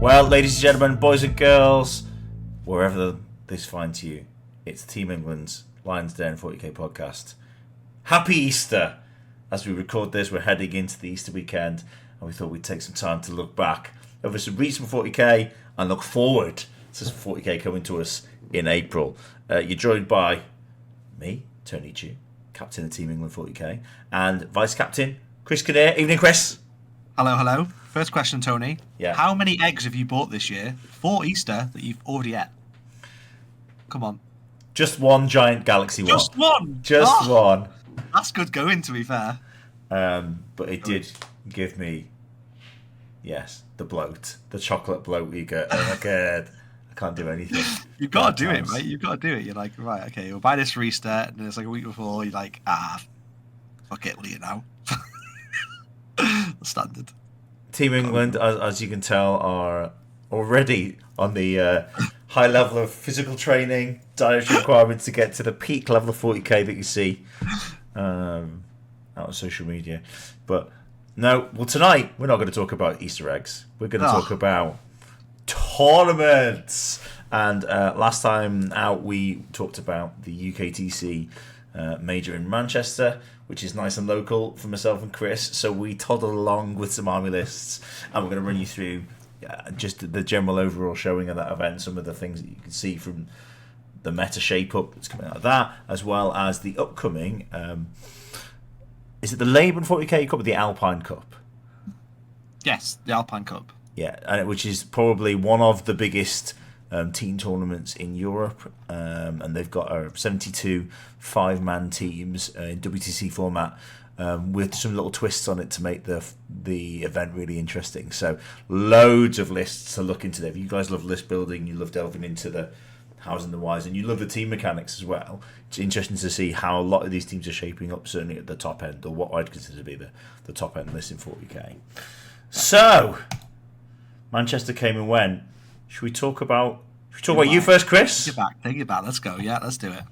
Well, ladies and gentlemen, boys and girls, wherever this finds you, it's Team England's Lions Den 40k podcast. Happy Easter! As we record this, we're heading into the Easter weekend, and we thought we'd take some time to look back over some recent 40k and look forward to some 40k coming to us in April. You're joined by me, Tony Chu, captain of Team England 40k, and vice captain Chris Kinnear. Evening, Chris. Hello. First question, Tony. Yeah. How many eggs have you bought this year for Easter that you've already ate? Come on. Just one giant galaxy one. Just one? Just one. That's good going, to be fair. But it did give me, yes, the bloat. The chocolate bloat you get. Oh my God. I can't do anything. You've got to do it, right? You've got to do it. You're like, right, okay, we'll buy this for Easter, and then it's like a week before, you're like, fuck it, will you now? Standard. Team England, as you can tell, are already on the high level of physical training, dietary requirements to get to the peak level of 40k that you see out on social media. But no, well, tonight we're not going to talk about Easter eggs. We're going to talk about tournaments. And last time out, we talked about the UKTC major in Manchester, which is nice and local for myself and Chris. So we toddled along with some army lists, and we're going to run you through just the general overall showing of that event, some of the things that you can see from the meta shape up that's coming out of that, as well as the upcoming, is it the Labour 40k Cup or the Alpine Cup? Yes, the Alpine Cup. Yeah, which is probably one of the biggest team tournaments in Europe, and they've got 72 5-man teams in WTC format, with some little twists on it to make the event really interesting. So loads of lists to look into there. If you guys love list building, you love delving into the hows and the whys, and you love the team mechanics as well, it's interesting to see how a lot of these teams are shaping up, certainly at the top end, or what I'd consider to be the top end list in 40k. So Manchester came and went. Should we talk about you first, Chris? Take it back. Let's go. Yeah, let's do it.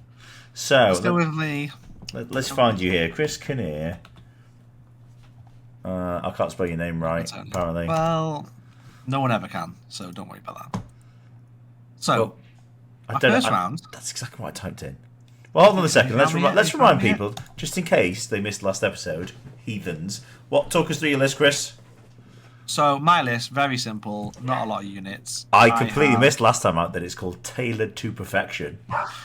So still with me. Let's find you here, Chris Kinnear. I can't spell your name right, apparently. Well, no one ever can, so don't worry about that. So, well, first round. That's exactly what I typed in. Well, hold on a second. Let's remind people, just in case they missed last episode, heathens. Talk us through your list, Chris. So my list, very simple, not a lot of units. I completely missed last time out that it's called Tailored to Perfection.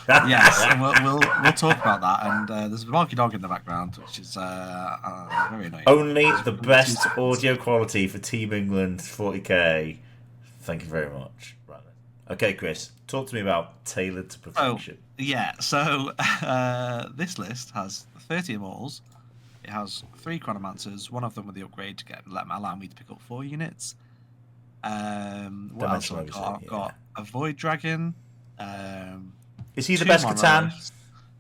Yes, and we'll talk about that. And there's a Marky Dog in the background, which is very annoying. Only the best audio quality for Team England 40k. Thank you very much. Right. Okay, Chris, talk to me about Tailored to Perfection. So this list has 30 Immortals. It has 3 Chronomancers, one of them with the upgrade to allow me to pick up 4 units. What else have I got? I've got a Void Dragon. Is he the best Catan?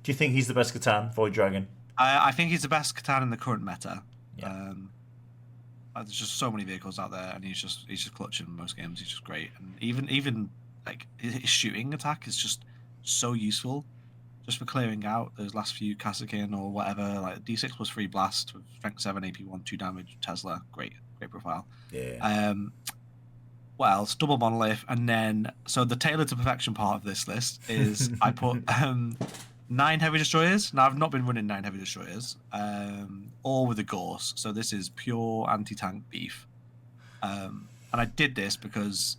Do you think he's the best Catan, Void Dragon? I think he's the best Catan in the current meta. Yeah. There's just so many vehicles out there, and he's just clutching in most games. He's just great, and even like his shooting attack is just so useful. Just for clearing out those last few Kassakin or whatever, like D6 plus 3 blast with strength 7, AP 1, 2 damage, Tesla, great profile. Yeah. What else? Double monolith, and then so the tailored to perfection part of this list is I put 9 heavy destroyers. Now I've not been running 9 heavy destroyers, all with a Gorse. So this is pure anti-tank beef, and I did this because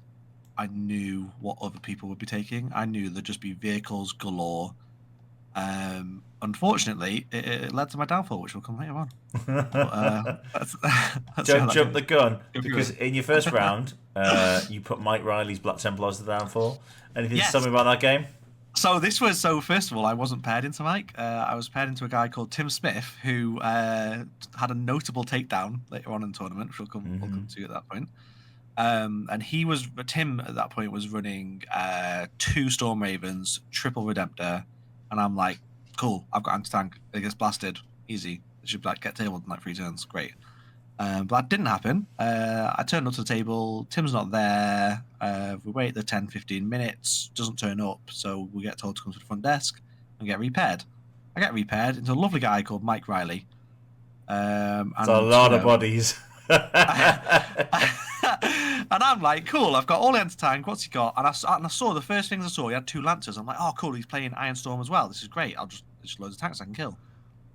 I knew what other people would be taking. I knew there'd just be vehicles galore. Unfortunately, it led to my downfall, which will come later on. But, Don't jump the gun, because in your first round, you put Mike Riley's Black Templar as the downfall. Anything to tell me about that game? So first of all, I wasn't paired into Mike. I was paired into a guy called Tim Smith, who had a notable takedown later on in the tournament, which we'll come to at that point. And Tim at that point was running 2 Storm Ravens, triple Redemptor. And I'm like, cool, I've got anti-tank. It gets blasted. Easy. It should get tabled in like 3 turns. Great. But that didn't happen. I turned up to the table. Tim's not there. We wait the 10, 15 minutes. Doesn't turn up. So we get told to come to the front desk and get repaired. I get repaired into a lovely guy called Mike Riley. It's a lot of bodies. And I'm like, cool, I've got all the anti-tank, what's he got? And I saw the first things I saw, he had 2 Lancers. I'm like, oh, cool, he's playing Iron Storm as well. This is great. There's loads of tanks I can kill.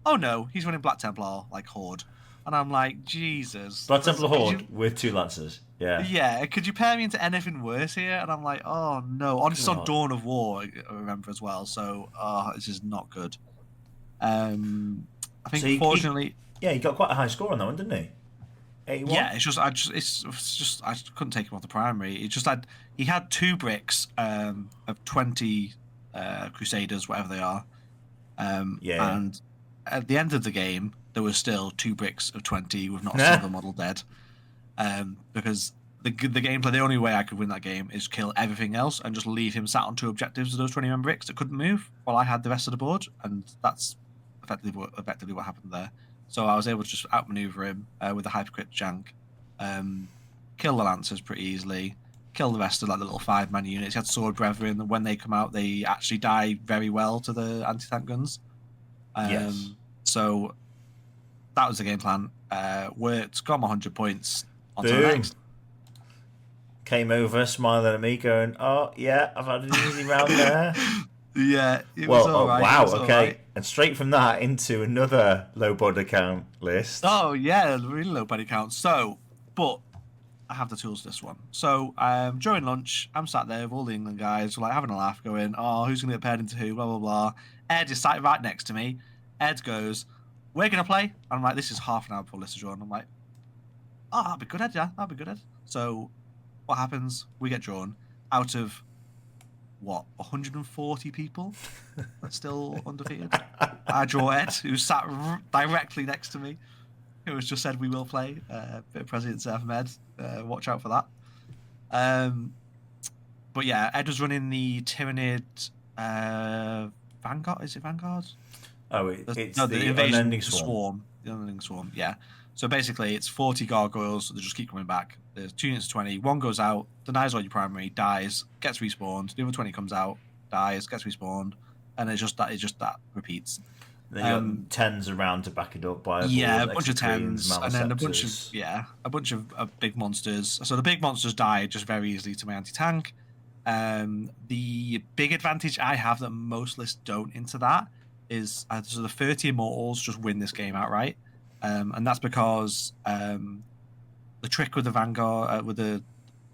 Oh, no, he's running Black Templar, like, Horde. And I'm like, Jesus. Black Templar Horde with 2 Lancers. Yeah. Yeah, could you pair me into anything worse here? And I'm like, oh, no. On just on God. Dawn of War, I remember as well. So, this is not good. I think, So fortunately... he got quite a high score on that one, didn't he? 81? Yeah, it's just I couldn't take him off the primary. It just he had 2 bricks of 20 Crusaders, whatever they are. And at the end of the game, there was still 2 bricks of 20 with not a single model dead. Because the gameplay, the only way I could win that game is kill everything else and just leave him sat on 2 objectives of those 20-man bricks that couldn't move while I had the rest of the board, and that's effectively what happened there. So I was able to just outmaneuver him with the hypercrit jank, kill the Lancers pretty easily, kill the rest of like the little 5-man units. He had Sword Brethren, and when they come out, they actually die very well to the anti-tank guns. Yes. So that was the game plan. Worked, got my 100 points. On to the Boom. next. Came over, smiling at me, going, "Oh yeah, I've had an easy round there." Yeah, it was all right. Wow, it was okay. all right. And straight from that into another low body count list. Oh yeah, really low body count. So, but I have the tools for this one. So during lunch, I'm sat there with all the England guys, like having a laugh, going, "Oh, who's going to get paired into who?" Blah blah blah. Ed is sat right next to me. Ed goes, "We're going to play." I'm like, "This is half an hour before list is drawn." I'm like, "Oh, that'd be good, Ed. Yeah, that'd be good, Ed." So, what happens? We get drawn out of what 140 people that's still undefeated. I draw Ed, who sat directly next to me, who has just said we will play. Bit of President's there from Ed. Watch out for that. But yeah, Ed was running the Tyrannid Vanguard. Is it Vanguard? Oh, it's the Unending Invasion Swarm. The Unending Swarm, yeah. So basically, it's 40 gargoyles that just keep coming back. There's 2 units of 20. One goes out, denies all your primary, dies, gets respawned. The other 20 comes out, dies, gets respawned, and it's just that repeats. Then you got 10s around to back it up by a bunch of 10s, and then a bunch of big monsters. So the big monsters die just very easily to my anti-tank. The big advantage I have that most lists don't into that is so the 30 immortals just win this game outright. And that's because the trick with the Vanguard, with the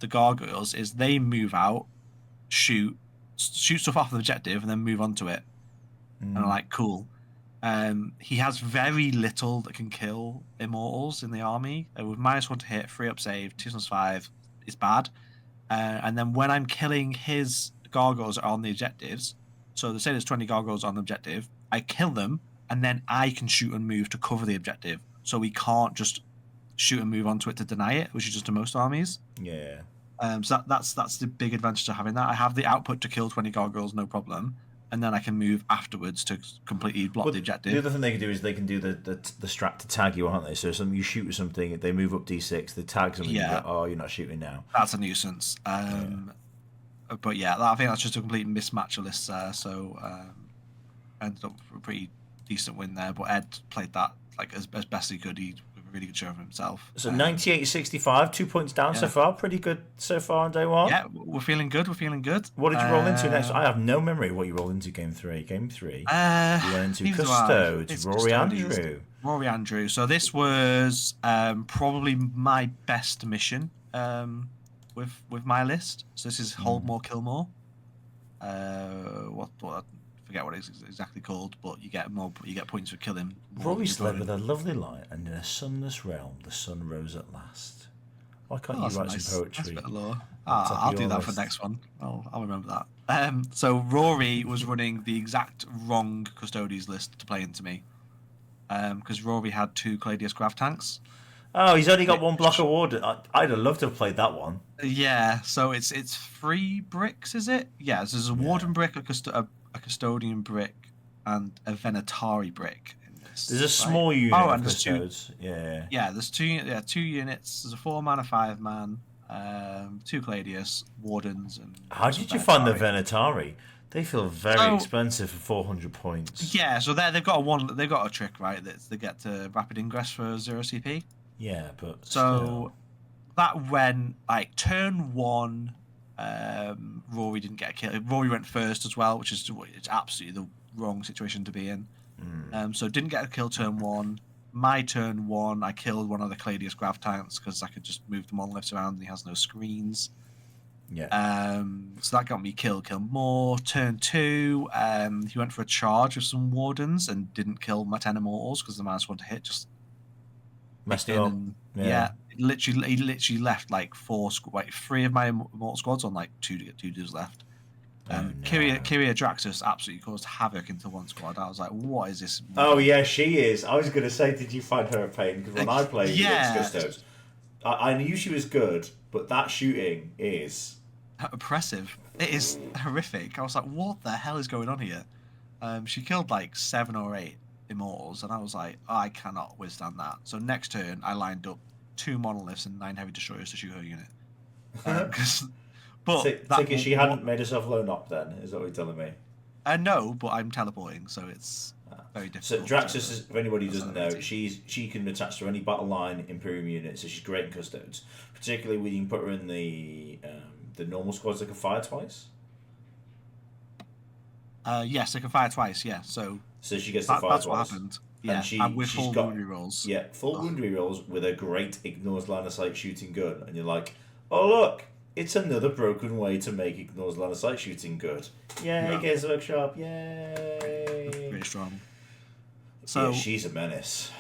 gargoyles, is they move out, shoot stuff off the objective, and then move on to it. And I'm like, cool. He has very little that can kill immortals in the army. With -1 to hit, 3 up save, 2/5 is bad. And then when I'm killing his gargoyles on the objectives, so say there's 20 gargoyles on the objective, I kill them, and then I can shoot and move to cover the objective. So we can't just shoot and move onto it to deny it, which is just to most armies. Yeah. So that's the big advantage of having that. I have the output to kill 20 gargoyles, no problem, and then I can move afterwards to completely block the objective. The other thing they can do is they can do the strat to tag you, aren't they? So you shoot with something, they move up D6, they tag something, you go, oh, you're not shooting now. That's a nuisance. But yeah, I think that's just a complete mismatch of lists there. So I ended up with a pretty decent win there. But Ed played that like as best he could. He did a really good show of himself. So 98-65, 2 points down so far. Pretty good so far on day one. Yeah, we're feeling good. We're feeling good. What did you roll into next? I have no memory of what you rolled into game 3. Game 3. You went into Custodes, Rory Andrew. Rory Andrew. So this was probably my best mission with my list. So this is Hold More, Kill More. What I forget what it's exactly called, but you get points for killing. Rory's led with a lovely line, and in a sunless realm, the sun rose at last. Why can't you write some poetry? That's a bit of lore. I'll do that for the next one. I'll remember that. So Rory was running the exact wrong Custodes list to play into me, because Rory had 2 Cladius Grav tanks. Oh, he's only got 1 block award. I'd have loved to have played that one. Yeah, so it's 3 bricks, is it? Yeah, so there's a Warden brick, a Custodian brick, and a Venatari brick. There's a small unit of Custodes. Yeah, there's 2 units. There's a 4-man, a 5-man, 2 Cladius, Wardens, and... How did you find the Venatari? They feel very expensive for 400 points. Yeah, so they've got a trick, right? That they get to rapid ingress for 0 CP. Yeah, but so that went like turn 1. Rory didn't get a kill. Rory went first as well, which is it's absolutely the wrong situation to be in. So didn't get a kill turn 1. My turn 1, I killed one of the Cladius Grav Tanks because I could just move the monoliths around and he has no screens. Yeah. So that got me kill more. Turn 2, he went for a charge with some wardens and didn't kill my 10 immortals because the -1 to hit just Messed it up. and Yeah. he literally left like 3 of my immortal squads on like two dudes left. Kyria Draxus absolutely caused havoc into one squad. I was like, what is this? Oh yeah, she is. I was going to say, did you find her a pain? Because when I played against Gustos, I knew she was good, but that shooting is oppressive. It is horrific. I was like, what the hell is going on here? She killed like 7 or 8 immortals, and I was like, I cannot withstand that. So next turn, I lined up 2 monoliths and 9 heavy destroyers to shoot her unit. But she hadn't made herself low knock then, is that what you're telling me? No, but I'm teleporting, so it's very difficult. So Draxus, if anybody doesn't know, she can attach to any battle line Imperium unit, so she's great in Custodes. Particularly when you can put her in the normal squads that can fire twice. Yes, they can fire twice. Yeah, so she gets to fire that's twice. What happened. Yeah, and with full wound rerolls. Yeah, full wound rerolls with a great ignores line of sight shooting gun, and you're like, oh look, it's another broken way to make ignores line of sight shooting good. Yay, Games Workshop! Yay! Pretty strong. So yeah, she's a menace.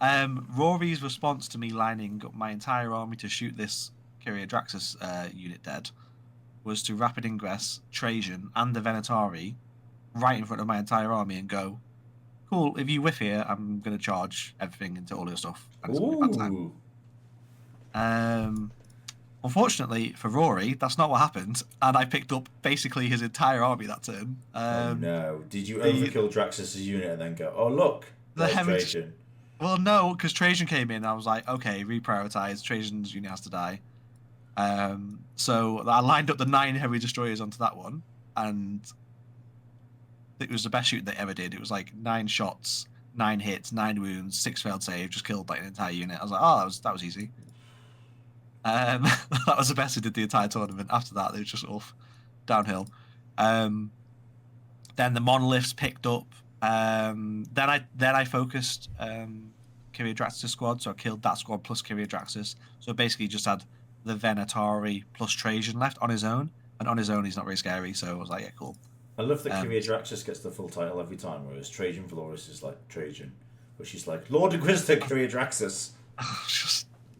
Rory's response to me lining up my entire army to shoot this Kyria Draxus unit dead was to rapid ingress Trajan and the Venatari right in front of my entire army and go, cool, if you whiff here, I'm going to charge everything into all your stuff. And it's going to be bad time. Unfortunately for Rory, that's not what happened, and I picked up basically his entire army that turn. Oh no. Did you overkill Draxus' unit and then go, oh look, there's Trajan? Well, no, because Trajan came in, and I was like, okay, reprioritize, Trajan's unit has to die. So I lined up the 9 heavy destroyers onto that one, and it was the best shoot they ever did. It was like 9 shots, 9 hits, 9 wounds, 6 failed save, just killed like an entire unit. I was like, oh, that was easy. That was the best they did the entire tournament. After that, they were just off downhill. Then the monoliths picked up. Then I focused Kyria Draxus squad, so I killed that squad plus Kyria Draxus. So basically, just had the Venatari plus Trajan left on his own, and on his own he's not very scary. So I was like, yeah, cool. I love that Kyria Draxus gets the full title every time, whereas Trajan Valoris is like Trajan, but she's like Lord Inquisitor Kyria Draxus.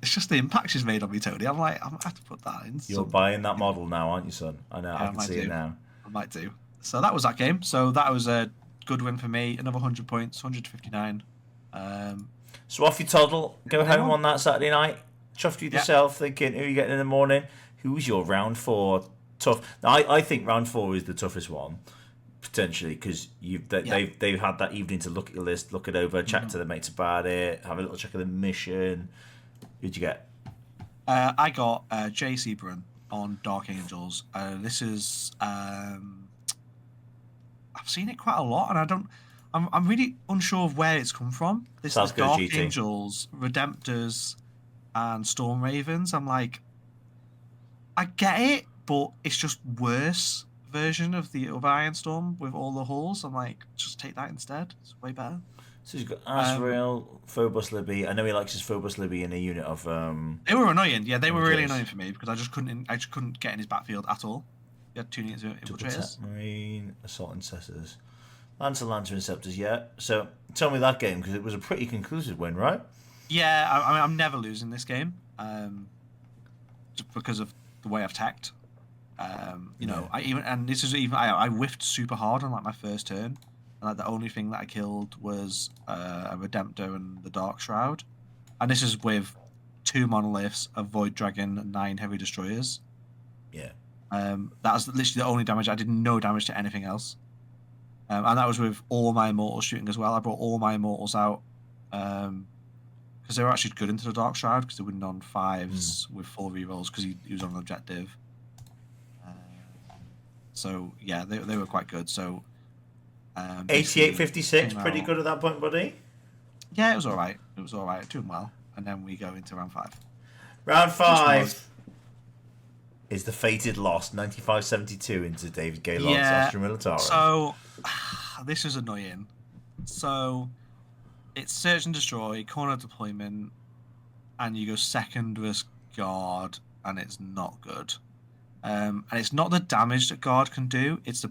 It's just the impact she's made on me, Tony. I'm like, I'm gonna have to put that in. You're buying that model now, aren't you, son? I know. Yeah, I can see it now. I might do. So that was that game. So that was a good win for me. Another 100 points, 159. So off you toddle. Go home on that Saturday night. Chuffed with yourself, thinking who are you getting in the morning? Who's your round 4 tough? Now, I think round 4 is the toughest one. Potentially, because they've had that evening to look at your list, look it over, chat to their mates about it, have a little check of the mission. Who'd you get? I got J.C. Brun on Dark Angels. This is I've seen it quite a lot, and I'm really unsure of where it's come from. This is Dark Angels, Redemptors, and Storm Ravens. I'm like, I get it, but it's just worse version of the other Iron Storm with all the halls. I'm like, just take that instead. It's way better. So he's got Azrael, Phobos Libby. I know he likes his Phobos Libby in a unit of. They were annoying. Yeah, they were really annoying for me because I just couldn't get in his backfield at all. He had 2 units of infiltrators. Marine, Assault Incessors, Lancer Inceptors. Yeah. So tell me that game because it was a pretty conclusive win, right? Yeah, I'm never losing this game, just because of the way I've teched. I whiffed super hard on like my first turn. Like the only thing that I killed was a Redemptor and the Dark Shroud, and this is with 2 monoliths, a Void Dragon, and 9 heavy destroyers. Yeah. That was literally the only damage. I did no damage to anything else, and that was with all my immortals shooting as well. I brought all my immortals out because they were actually good into the Dark Shroud because they were on 5s with 4 rerolls because he was on an objective. So yeah, they were quite good. So. 88-56, pretty good at that point, buddy. Yeah, it was all right. Doing well, and then we go into round 5. Round 5 is the fated loss, 95-72 into David Gaylord's Astra Militare. So, this is annoying. So, it's search and destroy, corner deployment, and you go second versus guard, and it's not good. And it's not the damage that guard can do; it's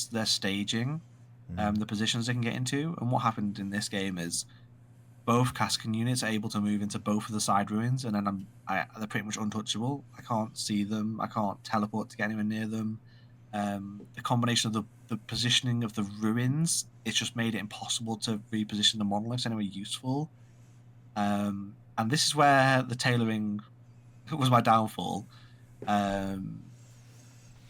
their staging, the positions they can get into. And what happened in this game is both Cascan units are able to move into both of the side ruins, and then they're pretty much untouchable. I can't see them. I can't teleport to get anywhere near them. The combination of the positioning of the ruins, it's just made it impossible to reposition the monoliths anywhere useful. And this is where the tailoring was my downfall.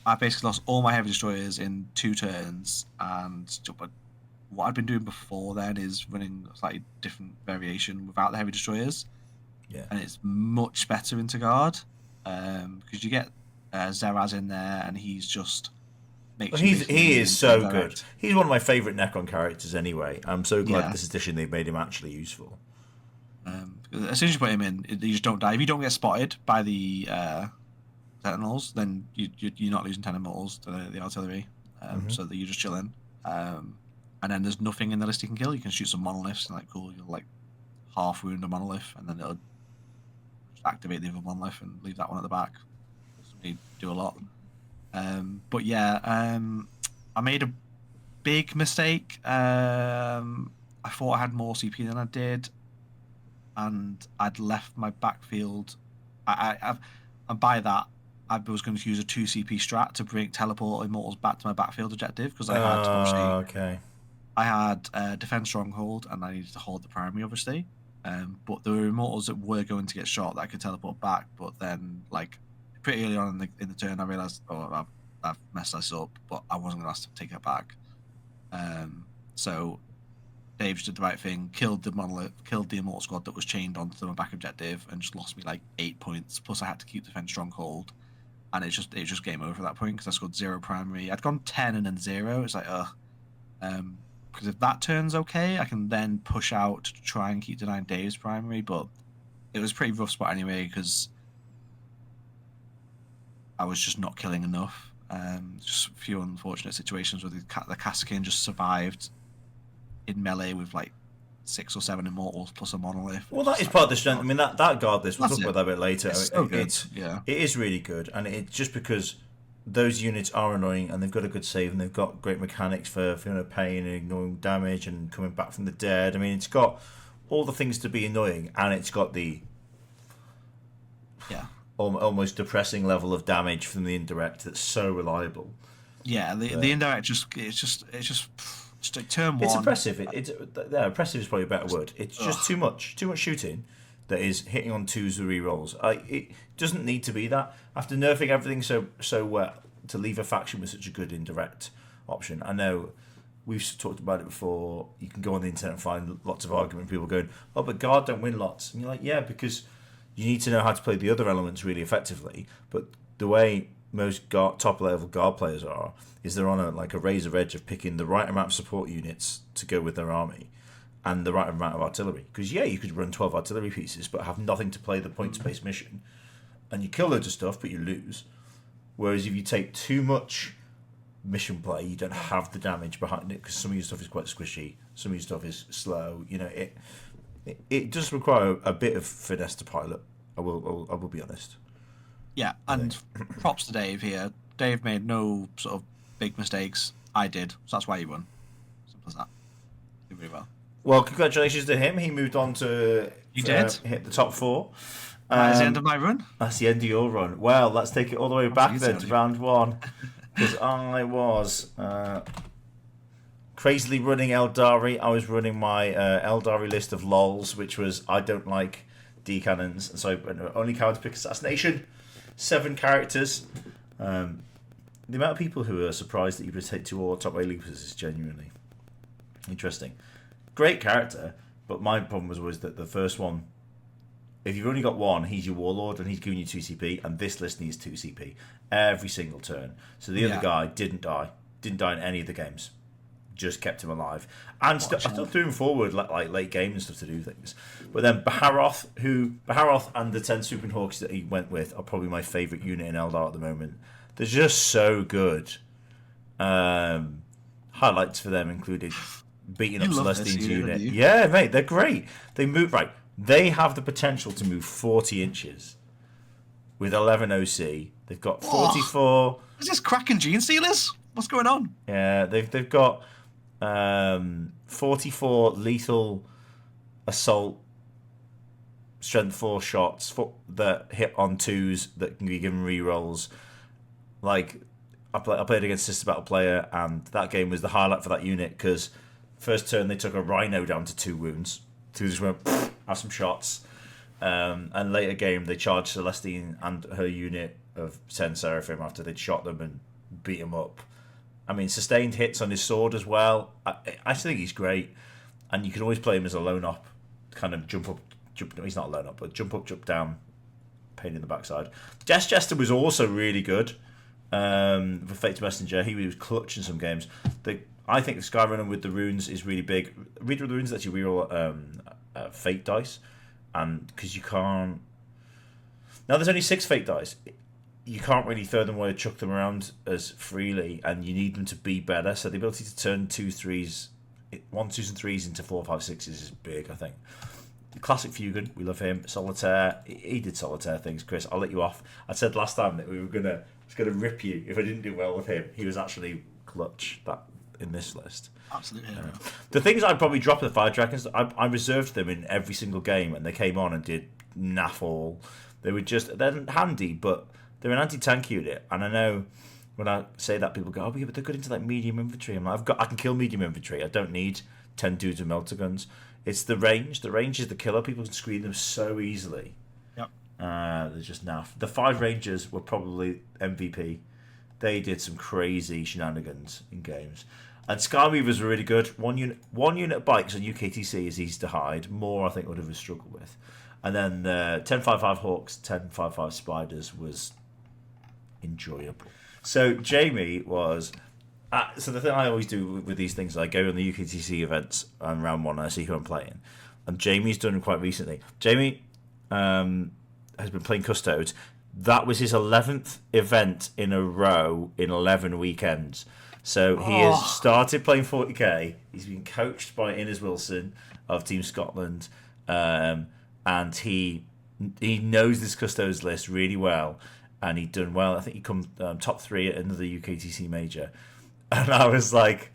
I basically lost all my heavy destroyers in 2 turns, and what I'd been doing before then is running a slightly different variation without the heavy destroyers. Yeah. And it's much better into guard, because you get Zeraz in there, and he's just he is so good. He's one of my favourite Necron characters anyway. I'm so glad this edition they've made him actually useful. As soon as you put him in, you just don't die. If you don't get spotted by the Sentinels, then you're not losing 10 immortals to the artillery, so that you're just chilling. And then there's nothing in the list you can kill. You can shoot some monoliths, and cool, you'll half wound a monolith, and then it'll just activate the other monolith and leave that one at the back. Somebody do a lot. But yeah, I made a big mistake. I thought I had more CP than I did, and I'd left my backfield. And by that, I was going to use a 2 CP strat to bring teleport immortals back to my backfield objective, because I had I had defend stronghold, and I needed to hold the primary, obviously. But there were immortals that were going to get shot that I could teleport back. But then, pretty early on in the turn, I realized, I've messed this up, but I wasn't going to ask to take it back. So Dave did the right thing, killed the monolith, killed the immortal squad that was chained onto my back objective, and just lost me 8 points. Plus, I had to keep defend stronghold, and it was just game over at that point, because I scored 0 primary. I'd gone 10 and then 0. It's because if that turns okay, I can then push out to try and keep denying Dave's primary. But it was a pretty rough spot anyway, because I was just not killing enough. Just a few unfortunate situations where the Cascan just survived in melee with 6 or 7 immortals plus a monolith. Well, that is part of the strength. I mean, that guard list, we'll talk about that a bit later. It's so good. It is really good, and it's just because those units are annoying, and they've got a good save, and they've got great mechanics for feeling pain and ignoring damage and coming back from the dead. I mean, it's got all the things to be annoying, and it's got the almost depressing level of damage from the indirect that's so reliable. Yeah, the indirect it's just turn 1. It's oppressive. Oppressive is probably a better word. It's just too much shooting that is hitting on 2s with rerolls. It doesn't need to be that. After nerfing everything so well, to leave a faction with such a good indirect option. I know we've talked about it before. You can go on the internet and find lots of argument. People going, "Oh, but guard don't win lots," and you're like, "Yeah, because you need to know how to play the other elements really effectively." But the way most top level guard players is they're on a razor edge of picking the right amount of support units to go with their army, and the right amount of artillery. Because you could run 12 artillery pieces but have nothing to play the points-based mission, and you kill loads of stuff but you lose. Whereas if you take too much mission play, you don't have the damage behind it, because some of your stuff is quite squishy, some of your stuff is slow. It does require a bit of finesse to pilot. I will be honest. Yeah, and props to Dave here. Dave made no sort of big mistakes. I did, so that's why he won. Simple as that. Did really well. Well, congratulations to him. He moved on to hit the top 4. That's the end of my run. That's the end of your run. Well, let's take it all the way back then to round 1, because I was crazily running Aeldari. I was running my Aeldari list of lols, which was I don't like D cannons, and so only counter pick assassination. 7 characters. The amount of people who are surprised that you would take 2 all top 8 leapers is genuinely interesting. Great character, but my problem was always that the first one, if you've only got 1, he's your warlord and he's giving you 2 CP, and this list needs 2 CP every single turn. So the other guy didn't die in any of the games. just kept him alive. And I still threw him forward like late game and stuff to do things. But then Baharoth and the 10 Swooping Hawks that he went with are probably my favourite unit in Eldar at the moment. They're just so good. Highlights for them included beating up Celestine's unit. Yeah, mate, they're great. They move right. They have the potential to move 40 inches with 11 OC. They've got 44. Is this Kraken Gene Stealers? What's going on? Yeah, they've got 44 lethal assault strength 4 shots that hit on 2s that can be given rerolls. Like, I played against Sister Battle Player, and that game was the highlight for that unit because first turn they took a Rhino down to 2 wounds. 2 just went, have some shots. And later game they charged Celestine and her unit of 10 Seraphim after they'd shot them and beat him up. I mean, sustained hits on his sword as well. I think he's great. And you can always play him as a lone op, kind of jump up, he's not a lone op, but jump up, jump down, pain in the backside. Jester was also really good for Fate's Messenger. He was clutch in some games. I think the Skyrunner with the runes is really big. Read the runes that you reroll Fate dice, and because you can't. Now there's only 6 Fate dice. You can't really throw them away or chuck them around as freely, and you need them to be better. So the ability to turn 2 3s, 1 2s and 3s into 4 5 6s is big, I think. Classic Fugan, we love him. Solitaire, he did solitaire things. Chris, I'll let you off. I said last time that it's gonna rip you if I didn't do well with him. He was actually clutch in this list. Absolutely. The things I'd probably drop the Fire Dragons, I reserved them in every single game, and they came on and did naff all. They're handy, but they're an anti-tank unit, and I know when I say that, people go, "Oh, yeah, but they're good into like medium infantry." I'm like, I can kill medium infantry. I don't need 10 dudes with melter guns. It's the range. The range is the killer. People can screen them so easily. Yep. They're just naff. The 5 Rangers were probably MVP. They did some crazy shenanigans in games. And Skyweavers were really good. One unit of bikes on UKTC is easy to hide. More, I think, would have a struggle with. And then 10-5-5 Hawks, 10-5-5 Spiders was enjoyable. So Jamie was... so the thing I always do with these things, I go on the UKTC events on round 1 and I see who I'm playing. And Jamie's done quite recently. Jamie has been playing Custodes. That was his 11th event in a row in 11 weekends. So he has started playing 40k. He's been coached by Innes Wilson of Team Scotland. And he knows this Custodes list really well. And he'd done well. I think he come top 3 at another UKTC major. And I was like,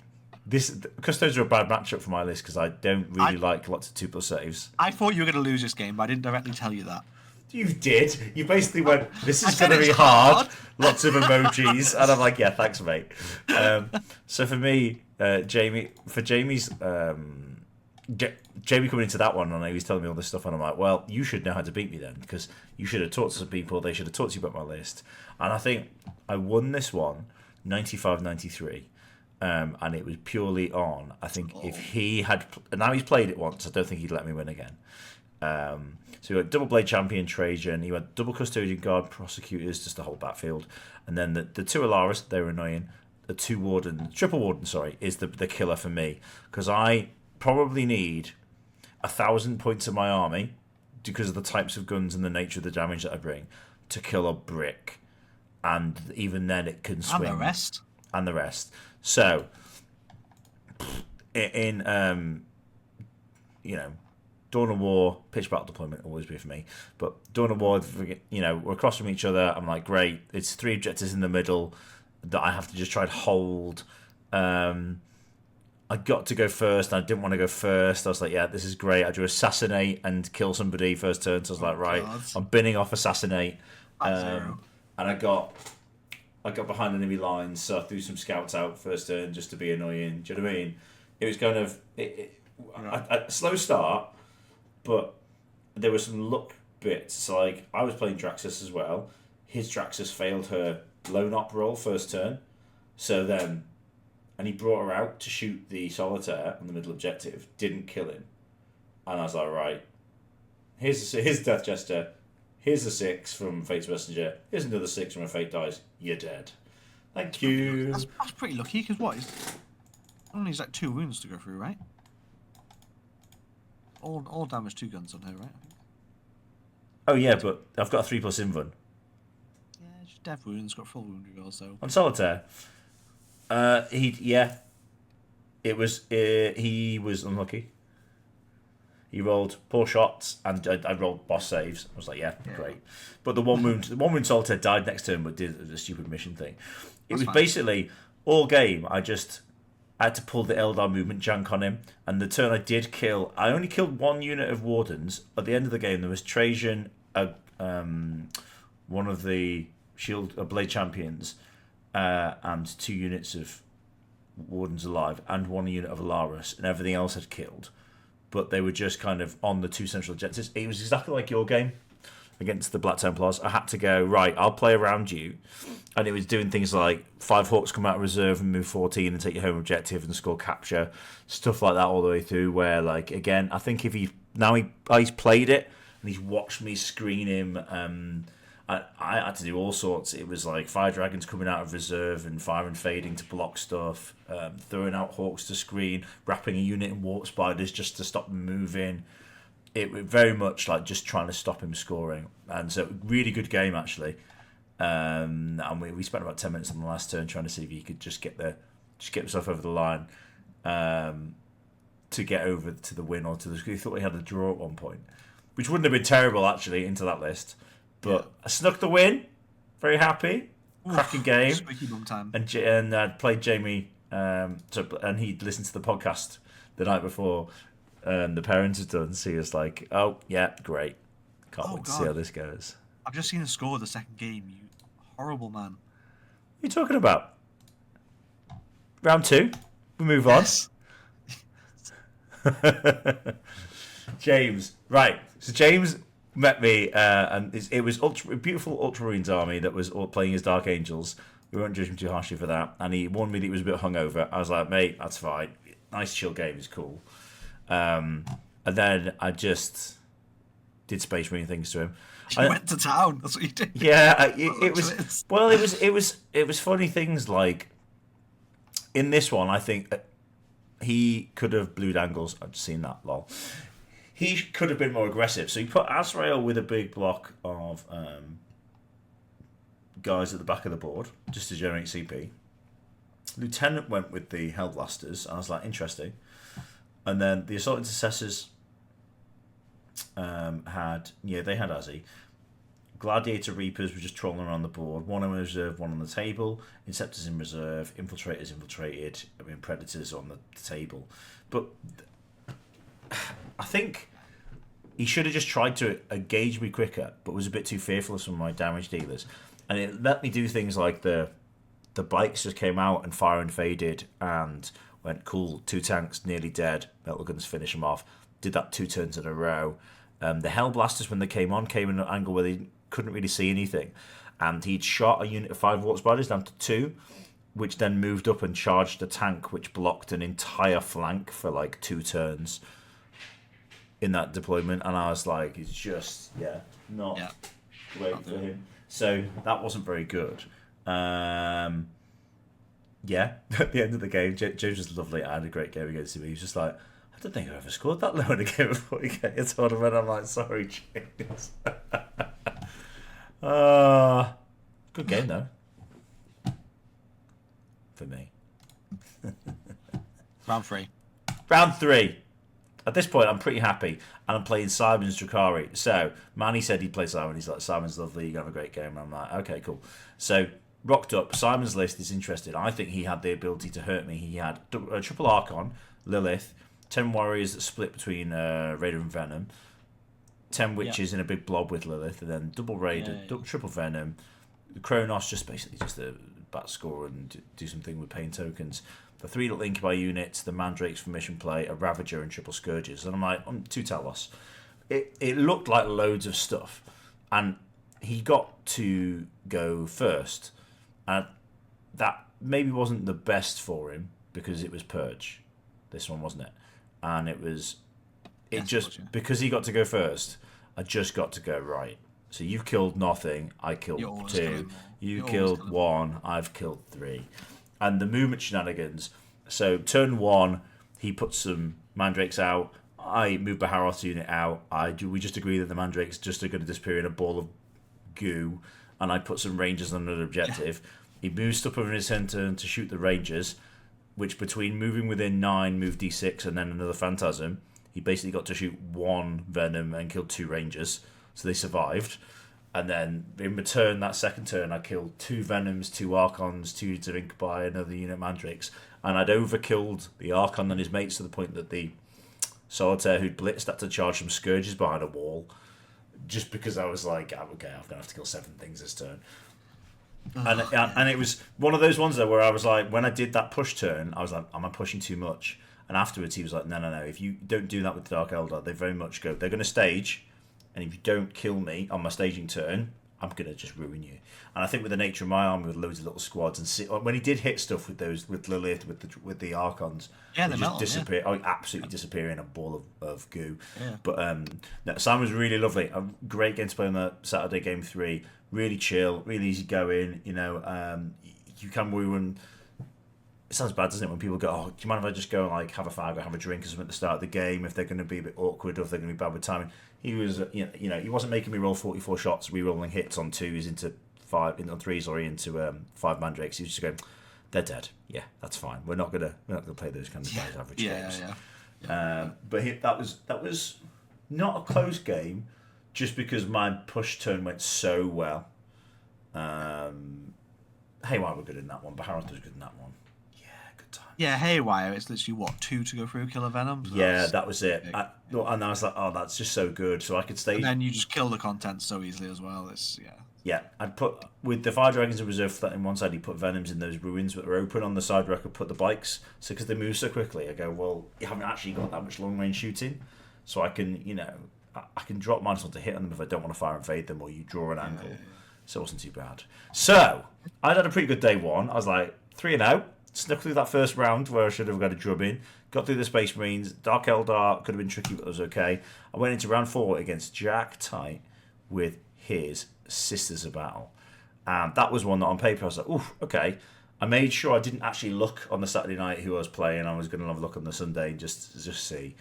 Custodes are a bad matchup for my list because I don't really like lots of 2+ saves. I thought you were going to lose this game, but I didn't directly tell you that. You did. You basically went, this is going to be hard. Lots of emojis. And I'm like, yeah, thanks, mate. So for me, Jamie coming into that one, and he was telling me all this stuff, and I'm like, well, you should know how to beat me then, because you should have talked to some people. They should have talked to you about my list. And I think I won this one 95-93. And it was purely on, I think, if he had... Now he's played it once, I don't think he'd let me win again. So he went double blade champion Trajan, he went double custodian guard prosecutors just to hold backfield, and then the 2 Alaris, they were annoying. The 2 warden, triple warden, sorry, is the killer for me, because I probably need 1,000 points of my army because of the types of guns and the nature of the damage that I bring to kill a brick, and even then it can swing. And the rest. So in Dawn of War, pitch battle deployment always be for me. But Dawn of War, we're across from each other. I'm like, great. It's 3 objectives in the middle that I have to just try and hold. I got to go first, and I didn't want to go first. I was like, yeah, this is great. I drew Assassinate and kill somebody first turn. So I was like, right, I'm binning off Assassinate. And I got behind enemy lines, so I threw some scouts out first turn just to be annoying. Do you know what I mean? It was kind of a slow start, but there were some luck bits. So like I was playing Draxus as well. His Draxus failed her lone op roll first turn, and he brought her out to shoot the solitaire on the middle objective. Didn't kill him, and I was like, right, here's Death Jester. Here's a 6 from Fate's Messenger. Here's another 6 from a Fate Dice. You're dead. Thank you. That's pretty lucky, because what is... Only needs like 2 wounds to go through, right? All damage 2 guns on her, right? I think. Oh yeah, but I've got a 3+ invuln. Yeah, she's dev wounds, got full wound reveal, so. On solitaire. He was unlucky. He rolled poor shots, and I rolled boss saves. I was like, yeah, great. But the one wound solitaire died next turn, but did a stupid mission thing. It was basically all game. I had to pull the Eldar movement jank on him, and the turn I did kill, I only killed 1 unit of wardens. At the end of the game, there was Trajan, one of the blade champions, and 2 units of wardens alive, and 1 unit of Alaris, and everything else had killed. But they were just kind of on the 2 central objectives. It was exactly like your game against the Black Templars. I had to go, right, I'll play around you. And it was doing things like 5 Hawks come out of reserve and move 14 and take your home objective and score capture. Stuff like that all the way through where, like, again, I think if he's played it and he's watched me screen him, I had to do all sorts. It was like Fire Dragons coming out of reserve and fire and fading to block stuff, throwing out Hawks to screen, wrapping a unit in Warp Spiders just to stop them moving. It was very much like just trying to stop him scoring. And so, really good game, actually. And we spent about 10 minutes on the last turn trying to see if he could just get himself over the line to get over to the win or to the. He thought he had a draw at one point, which wouldn't have been terrible, actually, into that list. But I snuck the win. Very happy. Cracking game. Squeaky bum time. And I played Jamie, and he'd listened to the podcast the night before, and the parents had done. So he was like, oh, yeah, great. Can't wait to see how this goes. I've just seen the score of the second game, you horrible man. What are you talking about? Round 2. We move on. James. Right. So James met me, and it was a beautiful Ultramarines army that was playing as Dark Angels. We won't judge him too harshly for that. And he warned me that he was a bit hungover. I was like, mate, that's fine. Nice chill game is cool. And then I just did Space Marine things to him. You went to town. That's what you did. Yeah, it was. Well, it was funny things like in this one. I think he could have blued angles. I've seen that. Lol. He could have been more aggressive. So he put Azrael with a big block of guys at the back of the board just to generate CP. Lieutenant went with the Hellblasters. I was like, interesting. And then the Assault Intercessors had Azzy. Gladiator Reapers were just trolling around the board. 1 in reserve, 1 on the table. Inceptors in reserve. Infiltrators infiltrated. Predators on the table. But I think he should have just tried to engage me quicker, but was a bit too fearful of some of my damage dealers. And it let me do things like the bikes just came out and fire and faded and went, cool, 2 tanks nearly dead. Metal guns finish them off. Did that 2 turns in a row. The Hellblasters, when they came in an angle where they couldn't really see anything. And he'd shot a unit of 5 Warp Spiders down to 2, which then moved up and charged a tank, which blocked an entire flank for like 2 turns in that deployment. And I was like, it's just, not great for him. So that wasn't very good. At the end of the game, James was lovely. I had a great game against him. He was just like, I don't think I've ever scored that low in a game before you get your tournament. I'm like, sorry, James. Good game, though. For me. Round 3. Round 3. At this point, I'm pretty happy. And I'm playing Simon's Drakari. So, Manny said he'd play Simon. He's like, Simon's lovely. You're going to have a great game. And I'm like, okay, cool. So, rocked up. Simon's list is interested. I think he had the ability to hurt me. He had a triple Archon, Lilith, 10 warriors that split between Raider and Venom, 10 witches in a big blob with Lilith, and then double Raider, triple Venom, Kronos just a bat score and do something with pain tokens, the 3 little Incubi units, the Mandrakes for mission play, a Ravager and triple Scourges. And I'm like, 2 Talos. It looked like loads of stuff. And he got to go first. And that maybe wasn't the best for him because it was Purge. This one, wasn't it? And it was... because he got to go first, I just got to go, right. So you've killed nothing, I killed 2. You killed 1, I've killed 3. And the movement shenanigans, So turn 1, he puts some mandrakes out. I move Baharoth's unit out. We just agree that the mandrakes just are going to disappear in a ball of goo, and I put some rangers on another objective. He moves stuff over in his turn to shoot the rangers, which between moving within 9, move d6, and then another phantasm, he basically got to shoot 1 venom and killed 2 rangers, so they survived. And then in return, that second turn, I killed 2 venoms, 2 archons, 2 units of incubi, another unit of mandrakes, and I'd overkilled the archon and his mates to the point that the solitaire who'd blitzed had to charge some scourges behind a wall, just because I was like, okay, I'm going to have to kill 7 things this turn. And it was one of those ones though where I was like, when I did that push turn, I was like, am I pushing too much? And afterwards he was like, no, if you don't do that with the Dark Eldar, they very much go, they're going to stage, and if you don't kill me on my staging turn, I'm going to just ruin you. And I think with the nature of my army with loads of little squads, and when he did hit stuff with Lilith, with the Archons, they just disappear. Yeah. Absolutely disappear in a ball of goo. Yeah. But no, Sam was really lovely. A great game to play on the Saturday game 3. Really chill, really easy going. You can woo, and it sounds bad, doesn't it, when people go, oh, do you mind if I just go and like have a fag or have a drink or something at the start of the game if they're going to be a bit awkward or if they're going to be bad with timing. He was, he wasn't making me roll 44 shots, re-rolling hits on 2s into 3s or into 5 mandrakes. He was just going, they're dead. Yeah, that's fine. We're not gonna play those kind of guys average games. But that was not a close game, just because my push turn went so well. Haywire were good in that one. Baharoth was good in that one. Yeah, good time. Yeah, Haywire, it's literally, 2 to go through, kill a Venom? So yeah, that was it. And I was like, oh, that's just so good. So I could stay... And then you just kill the content so easily as well. Yeah, I'd put... With the Fire Dragons in reserve for that in one side, he put Venoms in those ruins that were open. On the side where I could put the bikes. So because they move so quickly, I go, well, you haven't actually got that much long-range shooting. So I can, I can drop mine to hit on them if I don't want to fire and fade them, or you draw an angle. So it wasn't too bad. So I'd had a pretty good day 1. I was like 3-0. Snuck through that first round where I should have got a drub in. Got through the Space Marines. Dark Eldar could have been tricky, but it was okay. I went into round 4 against Jack Tight with his Sisters of Battle. And that was one that on paper I was like, oof, okay. I made sure I didn't actually look on the Saturday night who I was playing. I was going to have a look on the Sunday and just see.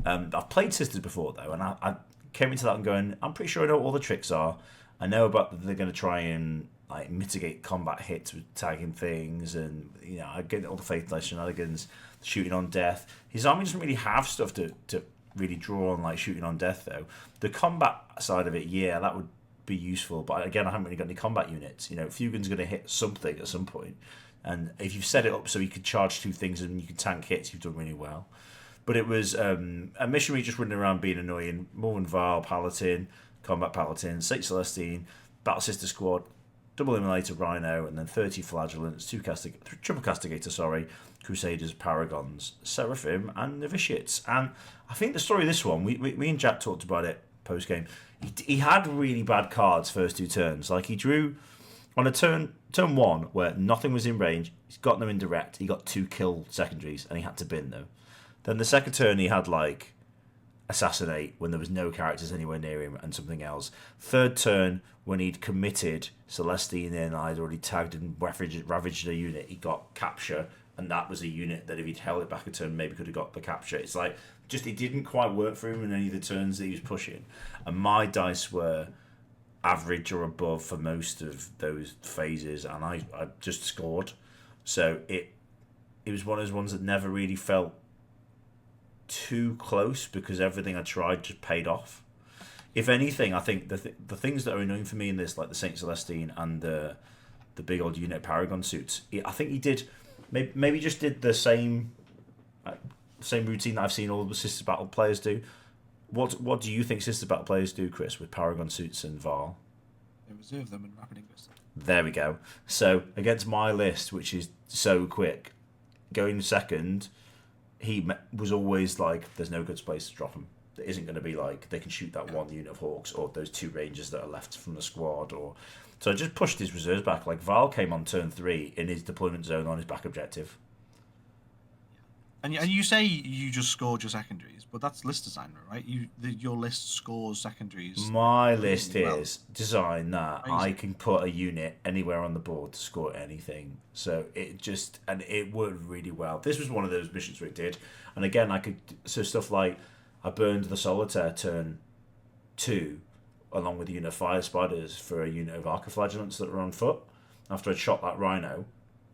I've played Sisters before though, and I came into that and going, I'm pretty sure I know what all the tricks are. I know about that they're going to try and like mitigate combat hits with tagging things, and I get all the faith-less shenanigans, shooting on death. His army doesn't really have stuff to really draw on, like shooting on death though. The combat side of it, yeah, that would be useful, but again, I haven't really got any combat units. Fugin's going to hit something at some point, and if you've set it up so you could charge 2 things and you can tank hits, you've done really well. But it was a missionary just running around being annoying. Morwen Val, Paladin, Combat Paladin, 6 Celestine, Battle Sister Squad, Double Immolator Rhino, and then 30 Flagellants, Triple Castigator, Crusaders, Paragons, Seraphim, and Novitiates. And I think the story of this one, me and Jack talked about it post-game. He had really bad cards first 2 turns. Like, he drew on a turn 1 where nothing was in range, he's got them in direct, he got 2 kill secondaries, and he had to bin them. Then the second turn he had like Assassinate when there was no characters anywhere near him and something else. Third turn when he'd committed Celestine in, I'd already tagged and ravaged a unit, he got Capture, and that was a unit that if he'd held it back a turn maybe could have got the Capture. It's like, just it didn't quite work for him in any of the turns that he was pushing. And my dice were average or above for most of those phases, and I just scored. So it was one of those ones that never really felt too close because everything I tried just paid off. If anything, I think the things that are annoying for me in this, like the Saint Celestine and the big old unit Paragon suits, I think he did maybe just did the same routine that I've seen all the Sisters Battle players do. What do you think Sisters Battle players do, Chris, with Paragon suits and Val? They reserve them in Rapid English. There we go. So against my list, which is so quick, going second, he was always like, there's no good place to drop him. There isn't going to be like, they can shoot that 1 unit of Hawks or those 2 Rangers that are left from the squad. So I just pushed his reserves back. Like Val came on turn 3 in his deployment zone on his back objective. And you say you just scored your secondaries, but that's list designer, right? Your list scores secondaries. My list is designed that Crazy. I can put a unit anywhere on the board to score anything. So it worked really well. This was one of those missions where it did. And again, stuff like I burned the Solitaire turn 2 along with a unit of fire spiders for a unit of arcoflagellants that were on foot. After I'd shot that rhino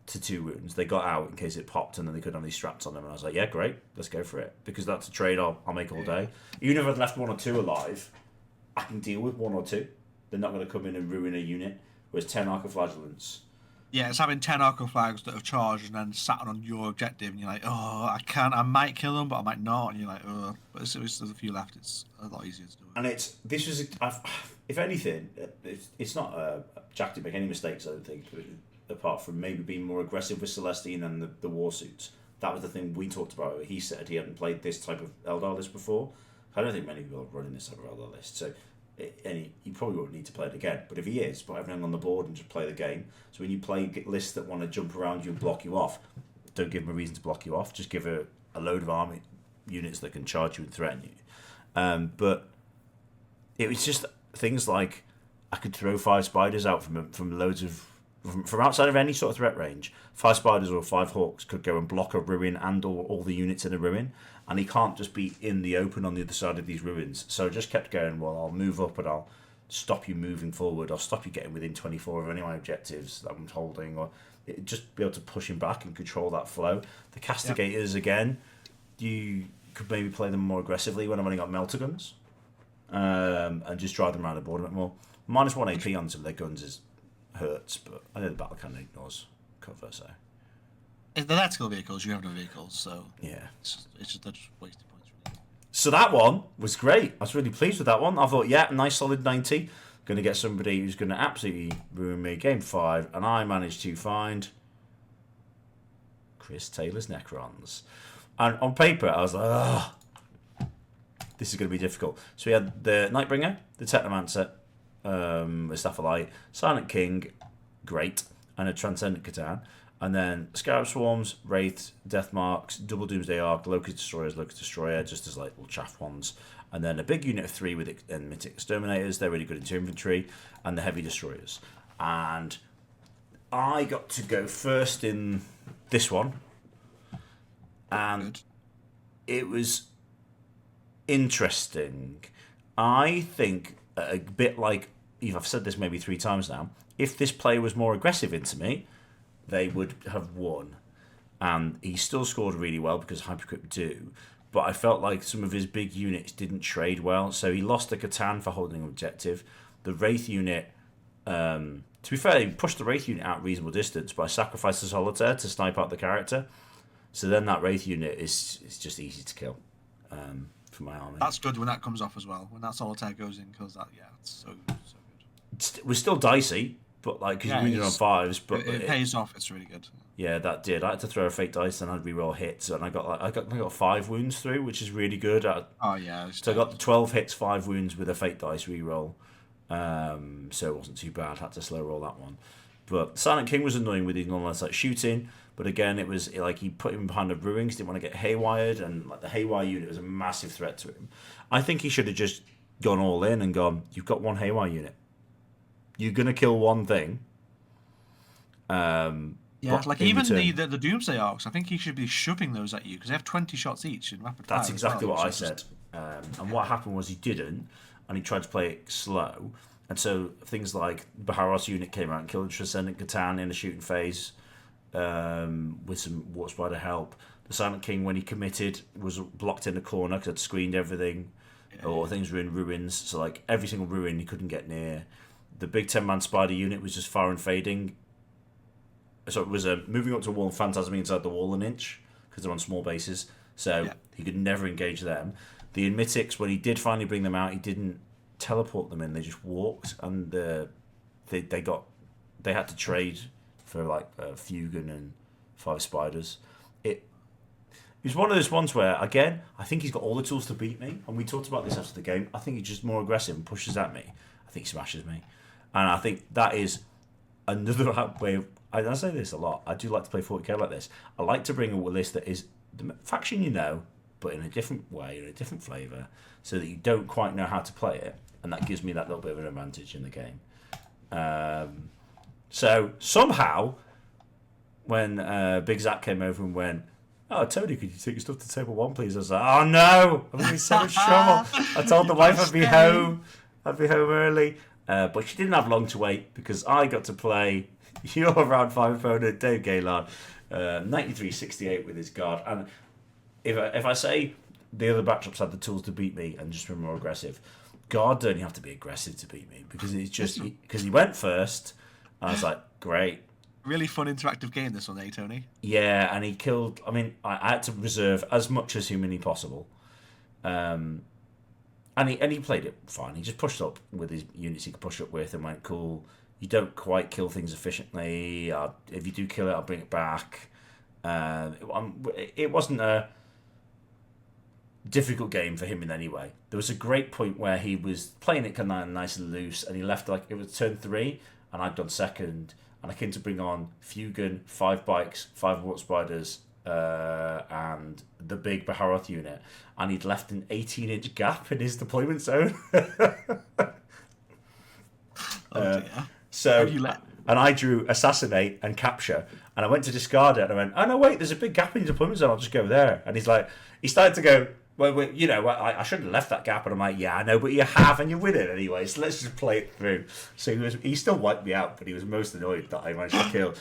to 2 wounds, they got out in case it popped, and then they could have these straps on them. And I was like, yeah, great, let's go for it, because that's a trade I'll make all day. Even if I'd left 1 or 2 alive, I can deal with 1 or 2. They're not going to come in and ruin a unit. Whereas 10 arcoflagellants. Yeah, it's having 10 arcoflags that have charged and then sat on your objective, and you're like, oh, I might kill them, but I might not, and you're like, oh. But as there's a few left, it's a lot easier to do it. And if anything, it's not Jack didn't make any mistakes, I don't think, apart from maybe being more aggressive with Celestine and the war suits. That was the thing we talked about. He said he hadn't played this type of Eldar list before. I don't think many people are running this type of Eldar list, so he probably won't need to play it again. But if he is, put everything on the board and just play the game. So when you play lists that want to jump around you and block you off, don't give them a reason to block you off. Just give a load of army units that can charge you and threaten you. But it was just things like I could throw 5 spiders out from loads of from outside of any sort of threat range. 5 spiders or 5 hawks could go and block a ruin and or all the units in a ruin, and he can't just be in the open on the other side of these ruins. So I just kept going, well, I'll move up and I'll stop you moving forward. I'll stop you getting within 24 of any of my objectives that I'm holding, or just be able to push him back and control that flow. The castigators, again, you could maybe play them more aggressively when I've only got melter guns, and just drive them around the board a bit more. -1 AP on some of their guns hurts, but I know the battle cannon ignores cover, so. If they're tactical vehicles, you have no vehicles, so yeah, it's just they're just wasted points. Really. So that one was great. I was really pleased with that one. I thought, yeah, nice solid 90. Going to get somebody who's going to absolutely ruin me. Game 5, and I managed to find Chris Taylor's Necrons. And on paper, I was like, ugh, this is going to be difficult. So we had the Nightbringer, the Technomancer, with Staff of Light, Silent King, great, and a Transcendent Catan. And then Scarab Swarms, Wraiths, Death Marks, Double Doomsday Arc, Locust Destroyer, just as like little chaff ones. And then a big unit of 3 with Mythic Exterminators, they're really good into infantry, and the Heavy Destroyers. And I got to go first in this one, and it was interesting. I think a bit like, I've said this maybe 3 times now, if this player was more aggressive into me, they would have won. And he still scored really well because Hypercrypt do, but I felt like some of his big units didn't trade well. So he lost the Catan for holding an objective. The Wraith unit, to be fair, he pushed the Wraith unit out reasonable distance, but I sacrificed the Solitaire to snipe out the character. So then that Wraith unit is just easy to kill for my army. That's good when that comes off as well. When that Solitaire goes in, because that, yeah, it's so good. It was still dicey, but like, because you win on 5s, but it pays off. It's really good. Yeah, that did. I had to throw a fake dice and I'd reroll hits, and I got 5 wounds through, which is really good. Oh yeah. So I got the 12 hits, 5 wounds with a fake dice reroll. So it wasn't too bad. Had to slow roll that one. But Silent King was annoying with his non-like shooting. But again, it was like he put him behind a ruin because he didn't want to get haywired, and like the haywire unit was a massive threat to him. I think he should have just gone all in and gone, you've got 1 haywire unit. You're gonna kill one thing. Yeah, like even the Doomsday Arcs, I think he should be shoving those at you because they have 20 shots each in rapid fire. That's exactly what I said. And what happened was he didn't, and he tried to play it slow. And so things like Baharos unit came out and killed Transcendent Catan in the shooting phase with some Water Spider help. The Silent King, when he committed, was blocked in the corner because I'd screened everything, or things were in ruins. So like every single ruin he couldn't get near. The big 10-man Spider unit was just far and fading. So it was moving up to a wall and phantasming inside the wall an inch because they're on small bases. So he could never engage them. The Mythics, when he did finally bring them out, he didn't teleport them in. They just walked, and they had to trade for like a Fugan and 5 spiders. It was one of those ones where, again, I think he's got all the tools to beat me. And we talked about this after the game. I think he's just more aggressive and pushes at me. I think he smashes me. And I think that is another way of... I say this a lot. I do like to play 40k like this. I like to bring a list that is the faction you know, but in a different way, in a different flavour, so that you don't quite know how to play it, and that gives me that little bit of an advantage in the game. So somehow, when Big Zach came over and went, "Oh, Tony, could you take your stuff to table 1, please?" I was like, "Oh no, I'm in so much trouble." I told the wife I'd be home early, but she didn't have long to wait because I got to play your round 5 opponent, Dave Gaylord, 93-68 with his guard. And if I say the other matchups had the tools to beat me and just been more aggressive, God don't you have to be aggressive to beat me, because it's just because he went first. And I was like, great. Really fun interactive game, this one, eh, Tony? Yeah, and he killed. I mean, I had to reserve as much as humanly possible, and he played it fine. He just pushed up with his units he could push up with, and went, cool. You don't quite kill things efficiently. If you do kill it, I'll bring it back. It wasn't a difficult game for him in any way. There was a great point where he was playing it kind of nice and loose, and he left like it was turn 3, and I'd done second, and I came to bring on Fugan, 5 bikes, 5 Watt Spiders, and the big Baharoth unit, and he'd left an 18-inch gap in his deployment zone. So, and I drew Assassinate and Capture, and I went to discard it, and I went, oh no, wait, there's a big gap in your deployment zone, I'll just go there. And he's like, he started to go, well, I shouldn't have left that gap. And I'm like, yeah, I know, but you have, and you win it anyway, so let's just play it through. So he still wiped me out, but he was most annoyed that I managed to kill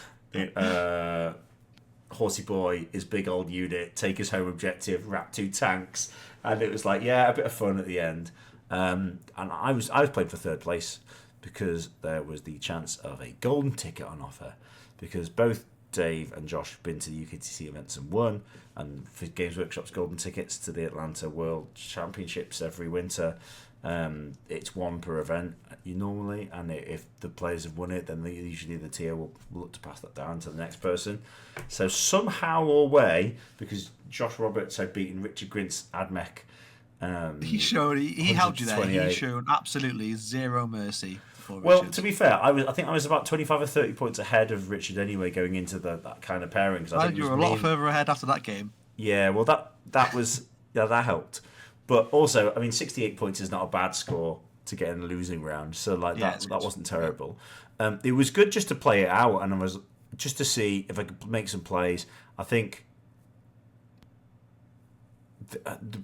Horsey Boy, his big old unit, take his home objective, wrap 2 tanks, and it was like, yeah, a bit of fun at the end. And I was playing for 3rd place because there was the chance of a golden ticket on offer, because both Dave and Josh have been to the UKTC events and won, and for Games Workshop's golden tickets to the Atlanta World Championships every winter. It's 1 per event normally, and if the players have won it, then usually the tier will look to pass that down to the next person. So somehow or way, because Josh Roberts had beaten Richard Grint's Admech, he helped you there. He showed absolutely zero mercy. Well, to be fair, I think I was about 25 or 30 points ahead of Richard anyway, going into that kind of pairing. I think you were a lot further ahead after that game. Yeah, well, that was that helped. But also, I mean, 68 points is not a bad score to get in the losing round, so that wasn't terrible. It was good just to play it out, and I was just to see if I could make some plays. I think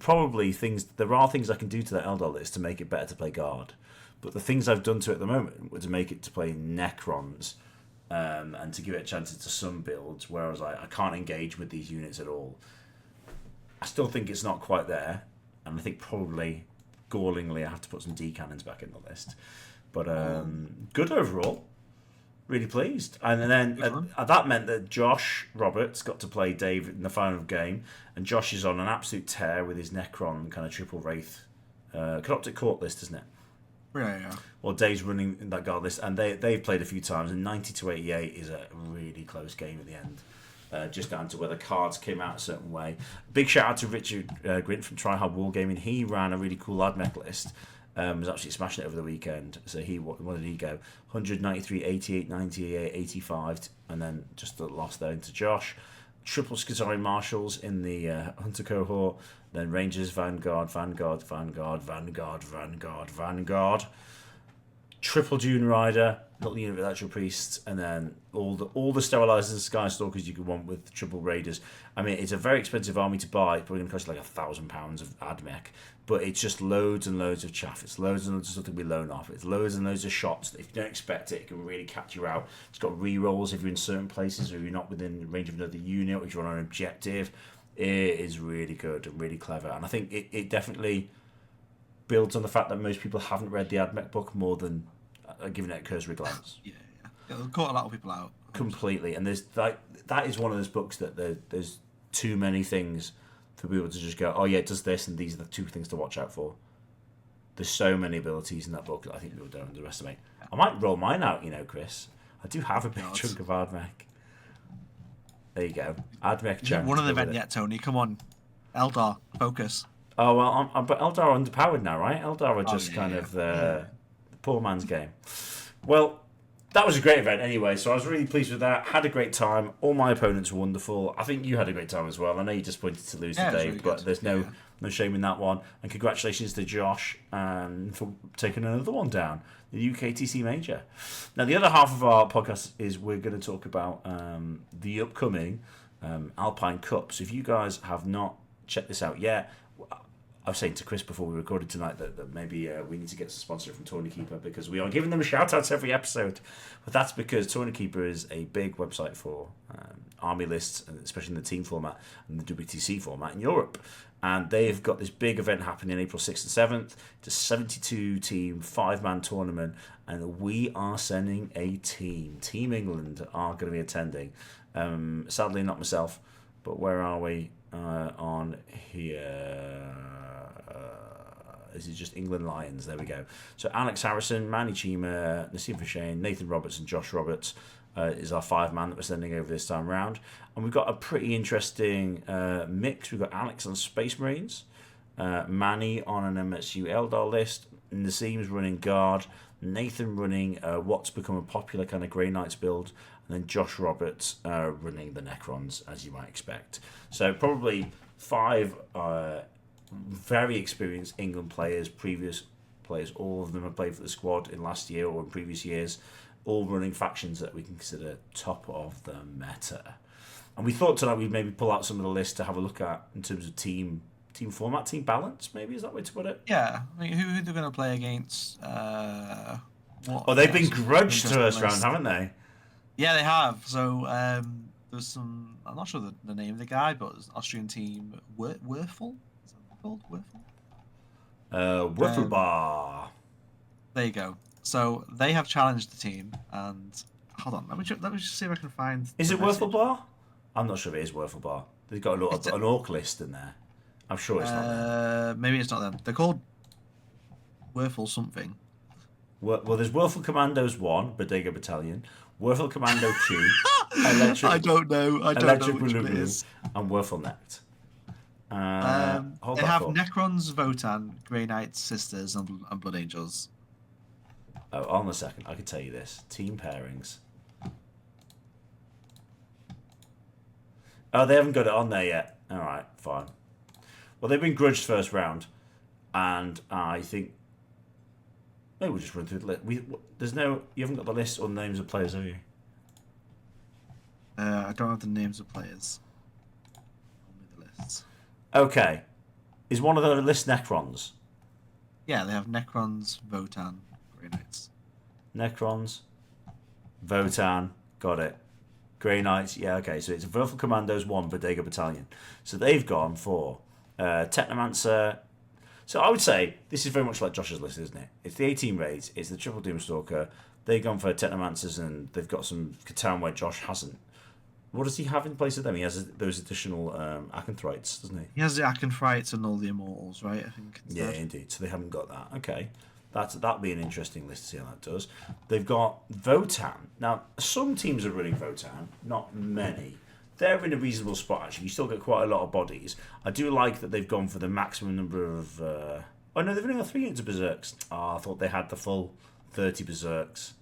probably there are things I can do to that Eldar list to make it better to play guard. But the things I've done to it at the moment were to make it to play Necrons, and to give it chances to some builds, whereas I can't engage with these units at all. I still think it's not quite there, and I think probably, gallingly, I have to put some D-cannons back in the list. But good overall. Really pleased. And then that meant that Josh Roberts got to play Dave in the final game, and Josh is on an absolute tear with his Necron kind of triple Wraith Canoptic Court list, isn't it? Yeah. Well, Dave's running that guard list, and they've played a few times, and 90-88 is a really close game at the end. Just down to where the cards came out a certain way. Big shout out to Richard Grint from Try Hard Wargaming. He ran a really cool Admech list. Was absolutely smashing it over the weekend. So what did he go? 193, 88, 98, 85, and then just the loss there into Josh. Triple Skazari Marshals in the Hunter cohort. Then Rangers, Vanguard. Triple Dune Rider, little unit with actual priests, and then all the sterilizers and Skystalkers you could want with triple raiders. I mean, it's a very expensive army to buy. It's probably going to cost you like £1,000 of Admech, but it's just loads and loads of chaff. It's loads and loads of stuff to be loaned off. It's loads and loads of shots that if you don't expect it, it can really catch you out. It's got re-rolls if you're in certain places, or if you're not within range of another unit, or if you're on an objective. It is really good and really clever, and I think it definitely builds on the fact that most people haven't read the Admech book more than giving it a cursory glance. Yeah. It'll caught a lot of people out. Completely, and there's that is one of those books that there's too many things for people to just go, oh yeah, it does this, and these are the 2 things to watch out for. There's so many abilities in that book that I think people don't underestimate. I might roll mine out, Chris. I do have a big chunk of Admech. There you go. Admech chunk. One of the event yet, Tony. Come on. Eldar, focus. Oh, well, but Eldar are underpowered now, right? Eldar are just the poor man's game. Well, that was a great event anyway, so I was really pleased with that. Had a great time. All my opponents were wonderful. I think you had a great time as well. I know you disappointed to lose to Dave, really but good. there's no shame in that one. And congratulations to Josh for taking another one down, the UKTC Major. Now, the other half of our podcast is we're going to talk about the upcoming Alpine Cup. So if you guys have not checked this out yet, I was saying to Chris before we recorded tonight that maybe we need to get some sponsor from Tourney Keeper because we are giving them a shout out every episode. But that's because Tourney Keeper is a big website for army lists, especially in the team format and the WTC format in Europe. And they've got this big event happening April 6th and 7th. It's a 72 team, 5-man tournament. And we are sending a team. Team England are going to be attending. Sadly, not myself. But where are we on here? This is just England Lions. There we go. So Alex Harrison, Manny Chima, Nassim Fashane, Nathan Roberts, and Josh Roberts is our 5-man that we're sending over this time round. And we've got a pretty interesting mix. We've got Alex on Space Marines, Manny on an MSU Eldar list, Nassim's running guard, Nathan running what's become a popular kind of Grey Knights build, and then Josh Roberts running the Necrons, as you might expect. So probably 5 very experienced England players, previous players. All of them have played for the squad in last year or in previous years, all running factions that we can consider top of the meta. And we thought tonight we'd maybe pull out some of the lists to have a look at in terms of team format, team balance, maybe, is that way to put it? Yeah. I mean, who they're going to play against? They've been grudged first round, haven't they? Yeah, they have. So there's some, I'm not sure the name of the guy, but it's an Austrian team, Werfel? Called Wiffle? Wifflebar. There you go. So they have challenged the team, and hold on, let me just see if I can find. Is it Wifflebar? I'm not sure if it is Wifflebar. They've got an orc list in there. I'm sure it's not them. Maybe it's not them. They're called Werfel something. Well, there's Werfel Commandos 1, Bodega Battalion. Werfel Commando 2, Electric. I don't know. Electric which Blue one it is. And Werfel Net. They have Necrons, Votan, Grey Knights, Sisters, and Blood Angels. Oh, hold on a second. I can tell you this. Team pairings. Oh, they haven't got it on there yet. All right, fine. Well, they've been grudged first round, and I think maybe we'll just run through the list. You haven't got the list or names of players, have you? I don't have the names of players. Only the lists. Okay. Is one of the list Necrons? Yeah, they have Necrons, Votan, Grey Knights. Necrons, Votan, got it. Grey Knights, yeah, okay. So it's Werfel Commandos 1, Bodega Battalion. So they've gone for Technomancer. So I would say this is very much like Josh's list, isn't it? It's the 18 raids, it's the Triple Doomstalker. They've gone for Technomancers, and they've got some Catan where Josh hasn't. What does he have in place of them? He has those additional Acanthrites, doesn't he? He has the Acanthrites and all the Immortals, right? I think. Yeah, indeed. So they haven't got that. Okay. That'd be an interesting list to see how that does. They've got Votan. Now, some teams are running Votan, not many. They're in a reasonable spot, actually. You still get quite a lot of bodies. I do like that they've gone for the maximum number of... Oh, no, they've only got 3 units of Berserks. Oh, I thought they had the full 30 Berserks.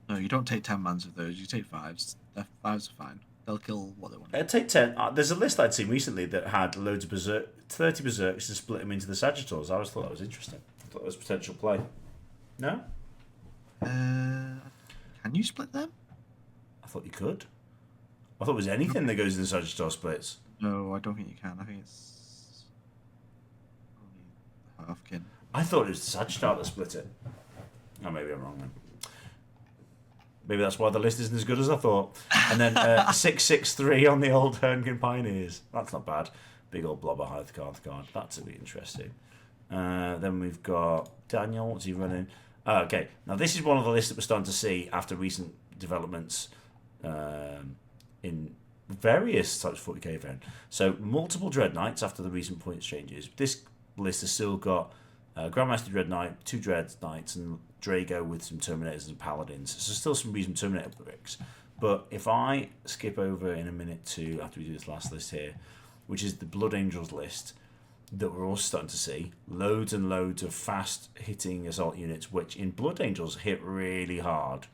No, you don't take 10 mans of those. You take 5s. 5s are fine. They'll kill what they want. I'd take 10. There's a list I'd seen recently that had loads of 30 Berserks to split them into the Sagittars. I always thought that was interesting. I thought it was potential play. No? Can you split them? I thought you could. I thought it was anything that goes in the Sagittar splits. No, I don't think you can. I think it's only halfkin. I thought it was the Sagittar that split it. Oh, maybe I'm wrong then. Maybe that's why the list isn't as good as I thought. And then 663 on the old Hernkin Pioneers. That's not bad. Big old blobber Hearthguard card. That's a bit interesting. Then we've got Daniel. What's he running? Okay. Now, this is one of the lists that we're starting to see after recent developments in various types of 40k event. So, multiple Dread Knights after the recent points changes. This list has still got Grandmaster Dread Knight, 2 Dread Knights, and Drago with some Terminators and Paladins. So still some reasonable Terminator bricks. But if I skip over in a minute to, after we do this last list here, which is the Blood Angels list, that we're also starting to see loads and loads of fast hitting assault units, which in Blood Angels hit really hard.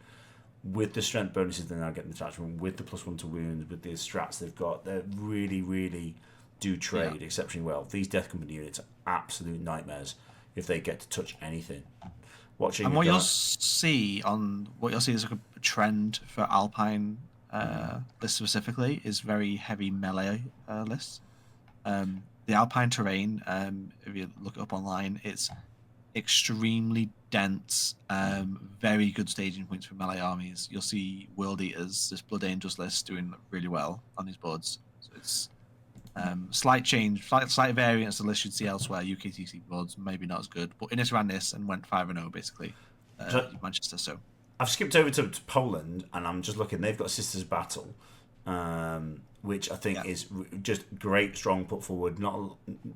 With the strength bonuses they're now getting attachment, with the +1 to wounds, with the strats they've got, they really, really do trade exceptionally well. These Death Company units are absolute nightmares if they get to touch anything. Watching and what you'll see is like a trend for Alpine list specifically is very heavy melee lists. The Alpine terrain, if you look it up online, it's extremely dense, very good staging points for melee armies. You'll see World Eaters, this Blood Angels list, doing really well on these boards. So it's slight change, slight variance the list you'd see elsewhere. UKTC boards maybe not as good, but Innis ran this and went 5-0 basically. Manchester. So I've skipped over to Poland and I'm just looking. They've got Sisters Battle, which I think is just great, strong put forward.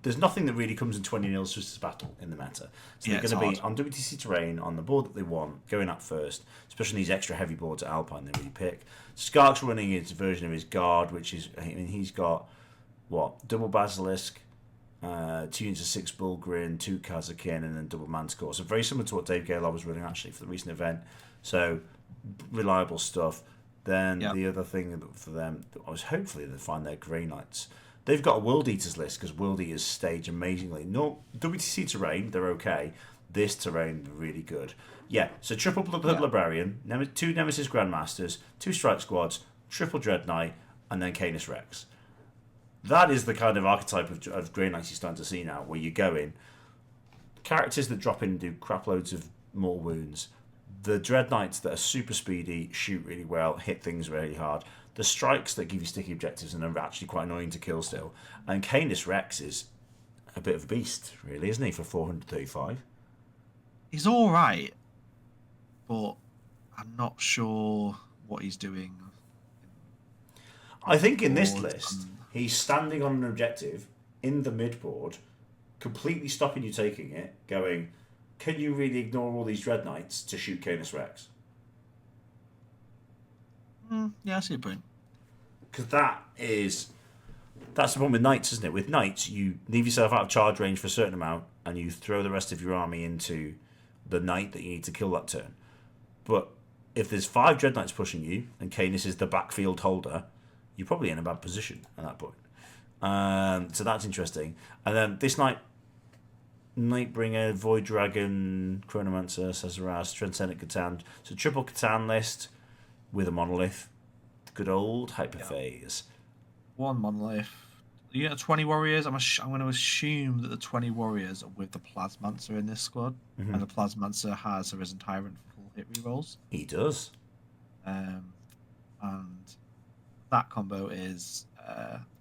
There's nothing that really comes in 20-0 Sisters Battle in the meta. So they're going to be on WTC terrain, on the board that they want, going up first, especially these extra heavy boards at Alpine they really pick. Skark's running his version of his guard, which is, he's got, double Basilisk, 2 units of 6 Bulgrin, 2 Kazakin, and then double Manticore. So very similar to what Dave Gaylor was running actually for the recent event. So reliable stuff. Then the other thing for them was hopefully they find their Grey Knights. They've got a World Eaters list because World Eaters stage amazingly. No WTC terrain, they're okay. This terrain, really good. Yeah, so triple Blood Librarian, 2 Nemesis Grandmasters, 2 Strike Squads, triple Dread Knight, and then Canis Rex. That is the kind of archetype of Grey Knights you're starting to see now, where you go in. Characters that drop in and do crap loads of more wounds. The Dread Knights that are super speedy, shoot really well, hit things really hard. The Strikes that give you sticky objectives and are actually quite annoying to kill still. And Canis Rex is a bit of a beast, really, isn't he, for 435? He's all right, but I'm not sure what he's doing. I think in this list, he's standing on an objective in the midboard, completely stopping you taking it, going, can you really ignore all these Dread Knights to shoot Canis Rex? Yeah, I see your point. Because that's the problem with Knights, isn't it? With Knights, you leave yourself out of charge range for a certain amount, and you throw the rest of your army into the Knight that you need to kill that turn. But if there's 5 Dread Knights pushing you, and Canis is the backfield holder, you're probably in a bad position at that point. So that's interesting. And then this Nightbringer, Void Dragon, Chronomancer, Caesar's, Transcendent Catan. So triple Catan list with a monolith. Good old Hyperphase. One monolith. You get 20 warriors. I'm going to assume that the 20 warriors are with the Plasmancer in this squad. And the Plasmancer has a Risen Tyrant for full hit rerolls. He does. And that combo is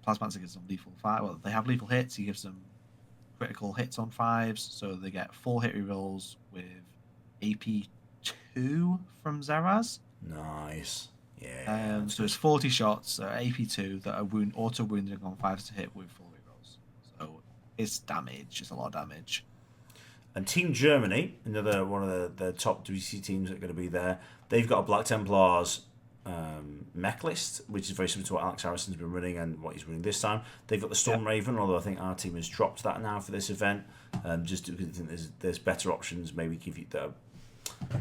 Plasmancer gives them lethal fire. Well, they have lethal hits. He gives them critical hits on 5s, so they get 4 hit rerolls with AP2 from Zeraz. Nice. Yeah. So it's 40 shots, AP2 that are auto wounding on 5s to hit with 4 rerolls. So it's damage. It's a lot of damage. And Team Germany, another one of the top WC teams that are going to be there. They've got a Black Templars mech list, which is very similar to what Alex Harrison's been running and what he's running this time. They've got the Storm Raven, although I think our team has dropped that now for this event, just because I think there's better options, maybe give you the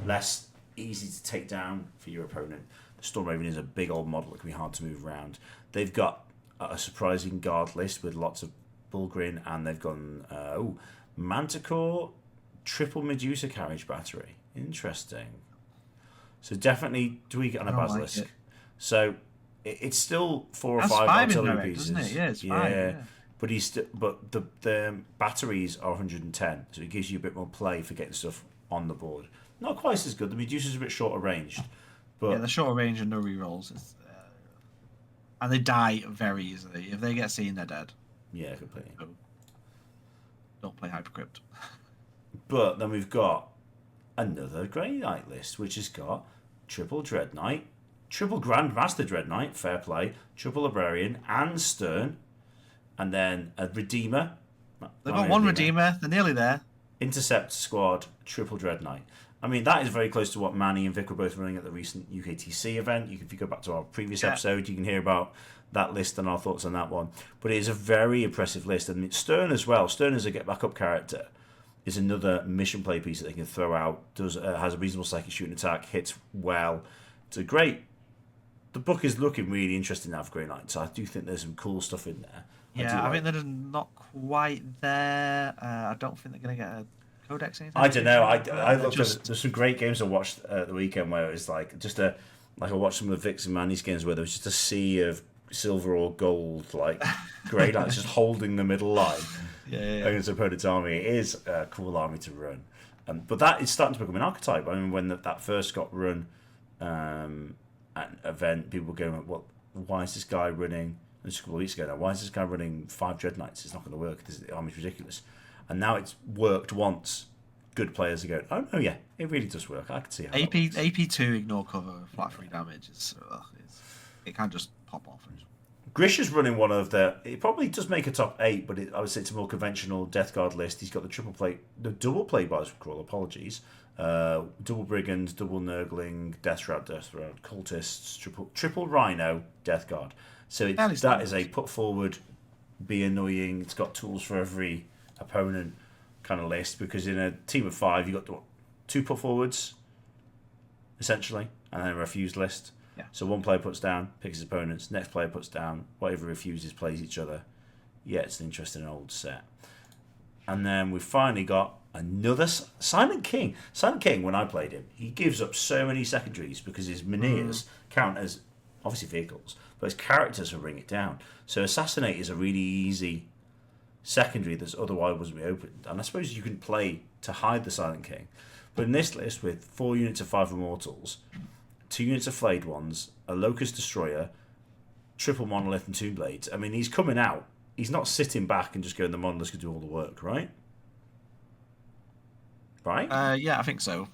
less easy to take down for your opponent. The Storm Raven is a big old model that can be hard to move around. They've got a surprising guard list with lots of Bulgrin, and they've gone Manticore, triple Medusa carriage battery. Interesting. So definitely tweak it on a Basilisk. Like so it's still 4 or 5 artillery pieces, isn't it? Yeah, it's 5. Yeah. But the batteries are 110, so it gives you a bit more play for getting stuff on the board. Not quite as good. The Medusa's a bit shorter ranged, but the shorter range and no rerolls, and they die very easily. If they get seen, they're dead. Yeah, completely. So don't play Hypercrypt. But then we've got another Grey Knight list, which has got triple Dread Knight, triple Grandmaster Dread Knight, fair play, triple Librarian and Stern, and then a Redeemer. They've got one Redeemer. They're nearly there. Intercept Squad, triple Dread Knight. I mean, that is very close to what Manny and Vic were both running at the recent UKTC event. If you go back to our previous episode, you can hear about that list and our thoughts on that one. But it is a very impressive list. And Stern as well. Stern as a get back up character is another mission play piece that they can throw out. Has a reasonable psychic shooting attack, hits well. It's a great... The book is looking really interesting now for Grey Knight, so I do think there's some cool stuff in there. Yeah, I think they're not quite there. I don't think they're going to get a codex anytime. I don't know. I looked at... There's some great games I watched at the weekend where it was like just a... Like I watched some of the Vix and Manny's games where there was just a sea of silver or gold, like Grey Knights just holding the middle line against opponent's army. It is a cool army to run. But that is starting to become an archetype. I mean, when that first got run at an event, people were going, "Well, why is this guy running?" Just a couple of weeks ago now, why is this guy running 5 Dread Knights? It's not going to work. The army's ridiculous. And now it's worked once. Good players are going, "Oh no, yeah, it really does work. I can see how." AP2 ignore cover, flat 3 damage. It can just pop off. Grisha's running one of the... It probably does make a top 8, but I would say it's a more conventional Death Guard list. He's got the double play bars for Crawl, apologies. Double Brigands, double Nurgling, Death Shroud, Cultists, triple Rhino, Death Guard. So that is a put forward, be annoying, it's got tools for every opponent kind of list, because in a team of 5, you've got 2 put forwards, essentially, and then a refused list. Yeah. So one player puts down, picks his opponents, next player puts down, whatever refuses plays each other. Yeah, it's an interesting old set. And then we've finally got another Silent King. Silent King, when I played him, he gives up so many secondaries because his Minears count as, obviously, vehicles, but his characters will bring it down. So Assassinate is a really easy secondary that's otherwise wouldn't be opened. And I suppose you can play to hide the Silent King. But in this list, with 4 units of 5 Immortals, 2 units of Flayed Ones, a Locust Destroyer, triple Monolith and 2 Blades. I mean, he's coming out. He's not sitting back and just going, the Monoliths can do all the work, right? Right? Yeah, I think so.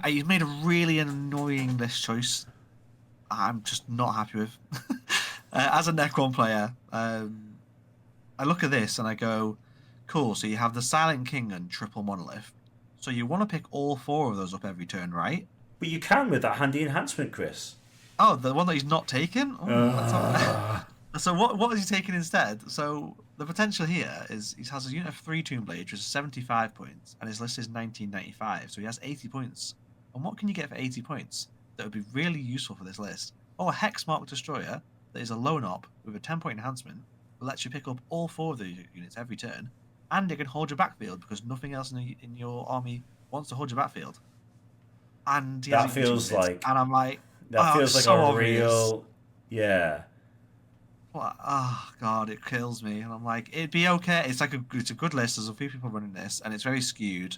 He's made a really annoying list choice. I'm just not happy with. As a Necron player, I look at this and I go, cool, so you have the Silent King and triple Monolith. So you want to pick all 4 of those up every turn, right? But you can with that handy enhancement, Chris. Oh, the one that he's not taken? So what is he taking instead? So the potential here is he has a unit of 3 Tomb Blades, which is 75 points, and his list is 1995, so he has 80 points. And what can you get for 80 points that would be really useful for this list? Oh, a Hexmark Destroyer that is a lone op with a 10-point enhancement that lets you pick up all 4 of the units every turn, and it can hold your backfield because nothing else in your army wants to hold your backfield. And that feels like, and I'm like, that feels like so a obvious. real, yeah. Well, oh god, it kills me, and I'm like, it'd be okay. It's a good list. There's a few people running this, and it's very skewed.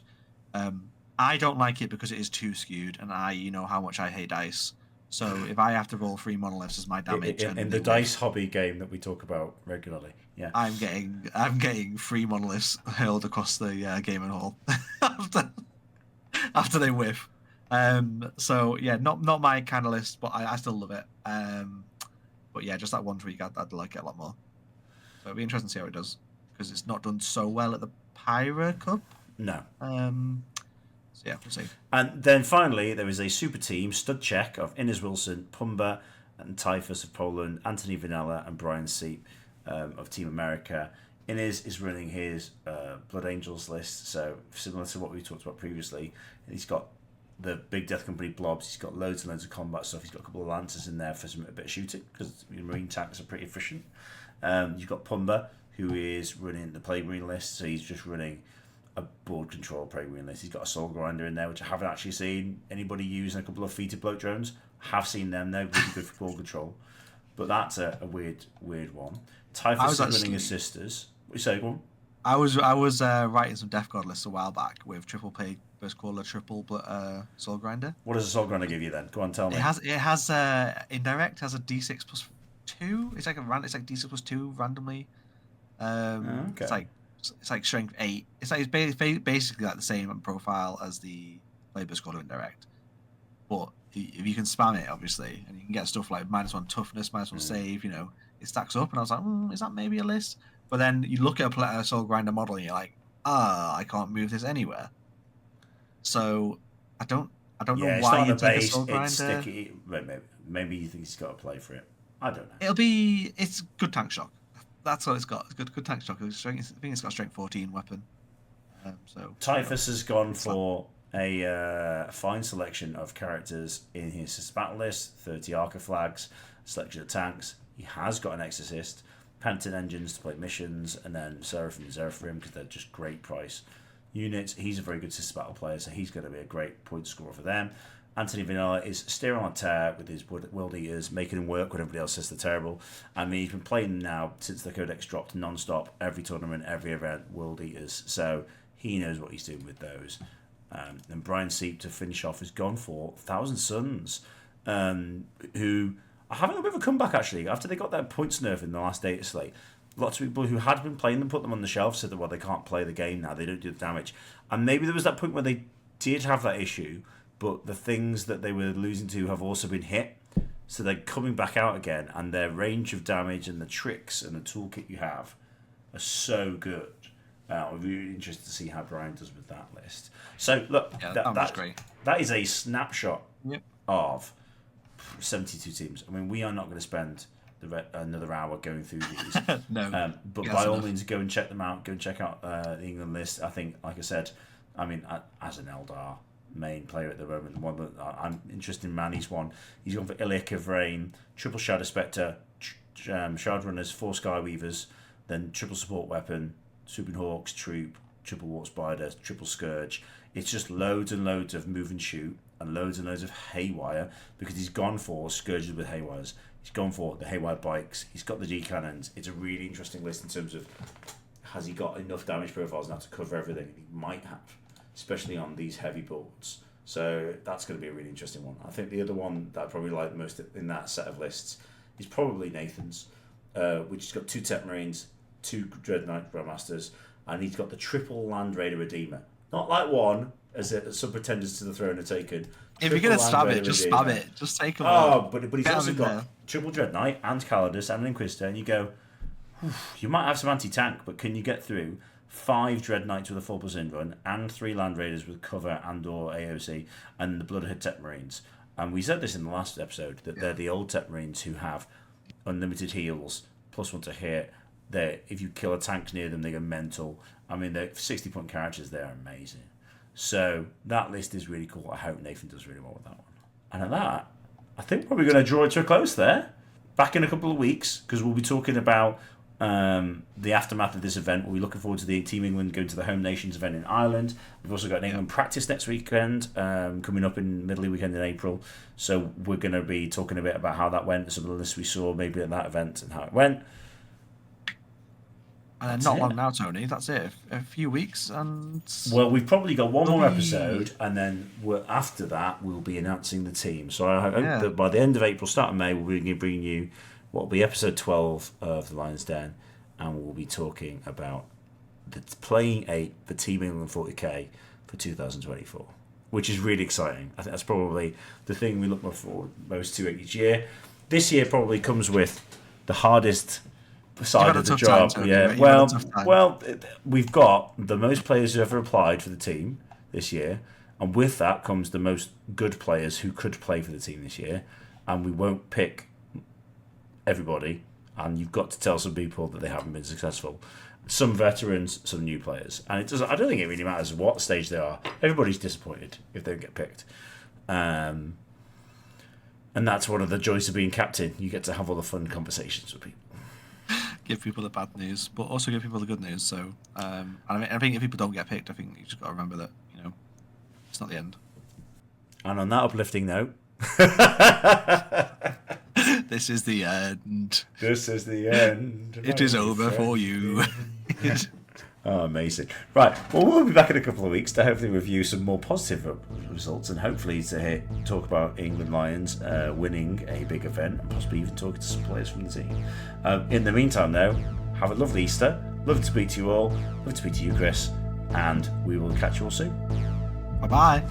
I don't like it because it is too skewed, and you know how much I hate dice. So if I have to roll 3 monoliths as my damage, in the dice hobby game that we talk about regularly, yeah, I'm getting 3 monoliths hurled across the gaming hall after they whiff. So yeah, not my kind of list, but I still love it. But yeah, just that one tweak, I'd like it a lot more. So it'll be interesting to see how it does, because it's not done so well at the Pyra Cup. No. So yeah, we'll see. And then finally, there is a super team stud check of Innes Wilson, Pumba, and Typhus of Poland, Anthony Vanella, and Brian Seep of Team America. Innes is running his Blood Angels list, so similar to what we talked about previously. He's got the big Death Company blobs. He's got loads and loads of combat stuff. He's got a couple of lancers in there for a bit of shooting, because marine tanks are pretty efficient. You've got Pumba, who is running the Plague Marine list, so he's just running a board control Plague Marine list. He's got a Soul Grinder in there, which I haven't actually seen anybody use, and a couple of Feated Bloat Drones. Have seen them, they're really good for board control. But that's a weird one. Typhus is running his sisters. What you say, go on? I was writing some Death Guard lists a while back with triple Plague Burst Caller, triple Soul Grinder. What does a Soul Grinder give you then? Go on, tell me. It has indirect has a D6 plus 2. It's like D6 plus 2 randomly. Okay. It's like strength 8. It's basically like the same profile as the Plague Burst Caller indirect. But if you can spam it, obviously, and you can get stuff like -1 toughness, -1 save, it stacks up. And I was like, is that maybe a list? But then you look at a Soul Grinder model and you're like, I can't move this anywhere. So I don't know Yeah, it's why not you the take a base. soul It's grinder. sticky. Maybe you think he's got to play for it. I don't know. It's good tank shock. That's all it's got. It's good tank shock. I think it's got a strength 14 weapon. So Typhus has gone for a fine selection of characters in his battle list. 30 Arca flags, selection of tanks. He has got an Exorcist, Pantheon engines to play missions, and then Seraphim and Zeraphim because they're just great price units. He's a very good system battle player, so he's going to be a great point scorer for them. Anthony Vanilla is steering on a tear with his World Eaters, making them work when everybody else says they're terrible. I mean, he's been playing them now since the Codex dropped non-stop, every tournament, every event, World Eaters. So he knows what he's doing with those. And Brian Seep, to finish off, has gone for Thousand Suns, who are having a bit of a comeback, actually. After they got their points nerf in the last data slate, lots of people who had been playing them put them on the shelf, said that, well, they can't play the game now, they don't do the damage. And maybe there was that point where they did have that issue, but the things that they were losing to have also been hit. So they're coming back out again, and their range of damage and the tricks and the toolkit you have are so good. I'm really interested to see how Brian does with that list. So, look, that's great. That is a snapshot Yep. of 72 teams. I mean, we are not going to spend another hour going through these. No. But by all means, go and check them out. Go and check out the England list. I think, like I said, I mean, as an Eldar main player at the moment, one that I'm interested in, Manny's one. He's gone for Illic of Rain, triple Shadow Spectre, Shard Runners, 4 Skyweavers, then triple support weapon, Swooping Hawks, Troop, triple Warp Spider, triple Scourge. It's just loads and loads of move and shoot and loads of Haywire, because he's gone for Scourges with Haywires. He's gone for the Haywire bikes. He's got the G cannons. It's a really interesting list in terms of, has he got enough damage profiles now to cover everything? He might have, especially on these heavy boards. So that's going to be a really interesting one. I think the other one that I probably like the most in that set of lists is probably Nathan's, which has got 2 Tech Marines, 2 Dread Knight Grandmasters, and he's got the triple Land Raider Redeemer. Not like one, as some pretenders to the throne are taken. If you're going to spam it, just spam it. Just take them out. But he's also got triple Dread Knight and Calidus and an Inquisitor, and you go, you might have some anti-tank, but can you get through 5 Dread Knights with a full percent run and 3 Land Raiders with cover and or AOC and the Bloodhood Tech Marines? And we said this in the last episode, that they're the old Tech Marines who have unlimited heals, +1 to hit. If you kill a tank near them, they go mental. I mean, they're 60-point characters. They're amazing. So that list is really cool. I hope Nathan does really well with that one. And at that, I think we're going to draw it to a close there. Back in a couple of weeks, because we'll be talking about the aftermath of this event. We'll be looking forward to the Team England going to the Home Nations event in Ireland. We've also got an England practice next weekend, coming up in middle weekend in April. So we're going to be talking a bit about how that went, some of the lists we saw maybe at that event and how it went. Not long now, Tony. That's it. A few weeks, and well, we've probably got one more episode, and then after that we'll be announcing the team. So I hope that by the end of April, start of May, we'll be bringing you what will be episode 12 of the Lion's Den, and we'll be talking about playing the Team England 40k for 2024, which is really exciting. I think that's probably the thing we look forward most to each year. This year probably comes with the hardest side of the job. We've got the most players who ever applied for the team this year, and with that comes the most good players who could play for the team this year, and we won't pick everybody, and you've got to tell some people that they haven't been successful. Some veterans, some new players, and I don't think it really matters what stage they are. Everybody's disappointed if they don't get picked, and that's one of the joys of being captain. You get to have all the fun conversations with people. Give people the bad news, but also give people the good news. So, I think if people don't get picked, I think you just got to remember that it's not the end. And on that uplifting note, this is the end. This is the end. It is over for you. Oh, amazing. Right, well, we'll be back in a couple of weeks to hopefully review some more positive results and hopefully to talk about England Lions winning a big event and possibly even talking to some players from the team. In the meantime, though, have a lovely Easter. Love to speak to you all. Love to speak to you, Chris. And we will catch you all soon. Bye-bye.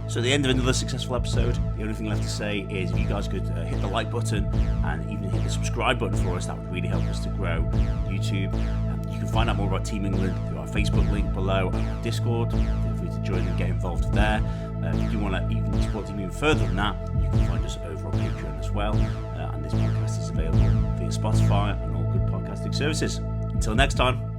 So at the end of another successful episode, the only thing left to say is if you guys could hit the like button and even hit the subscribe button for us, that would really help us to grow YouTube. You can find out more about Team England through our Facebook link below and our Discord. Feel free to join and get involved there. If you want to even support him even further than that, you can find us over on Patreon as well. And this podcast is available via Spotify and all good podcasting services. Until next time.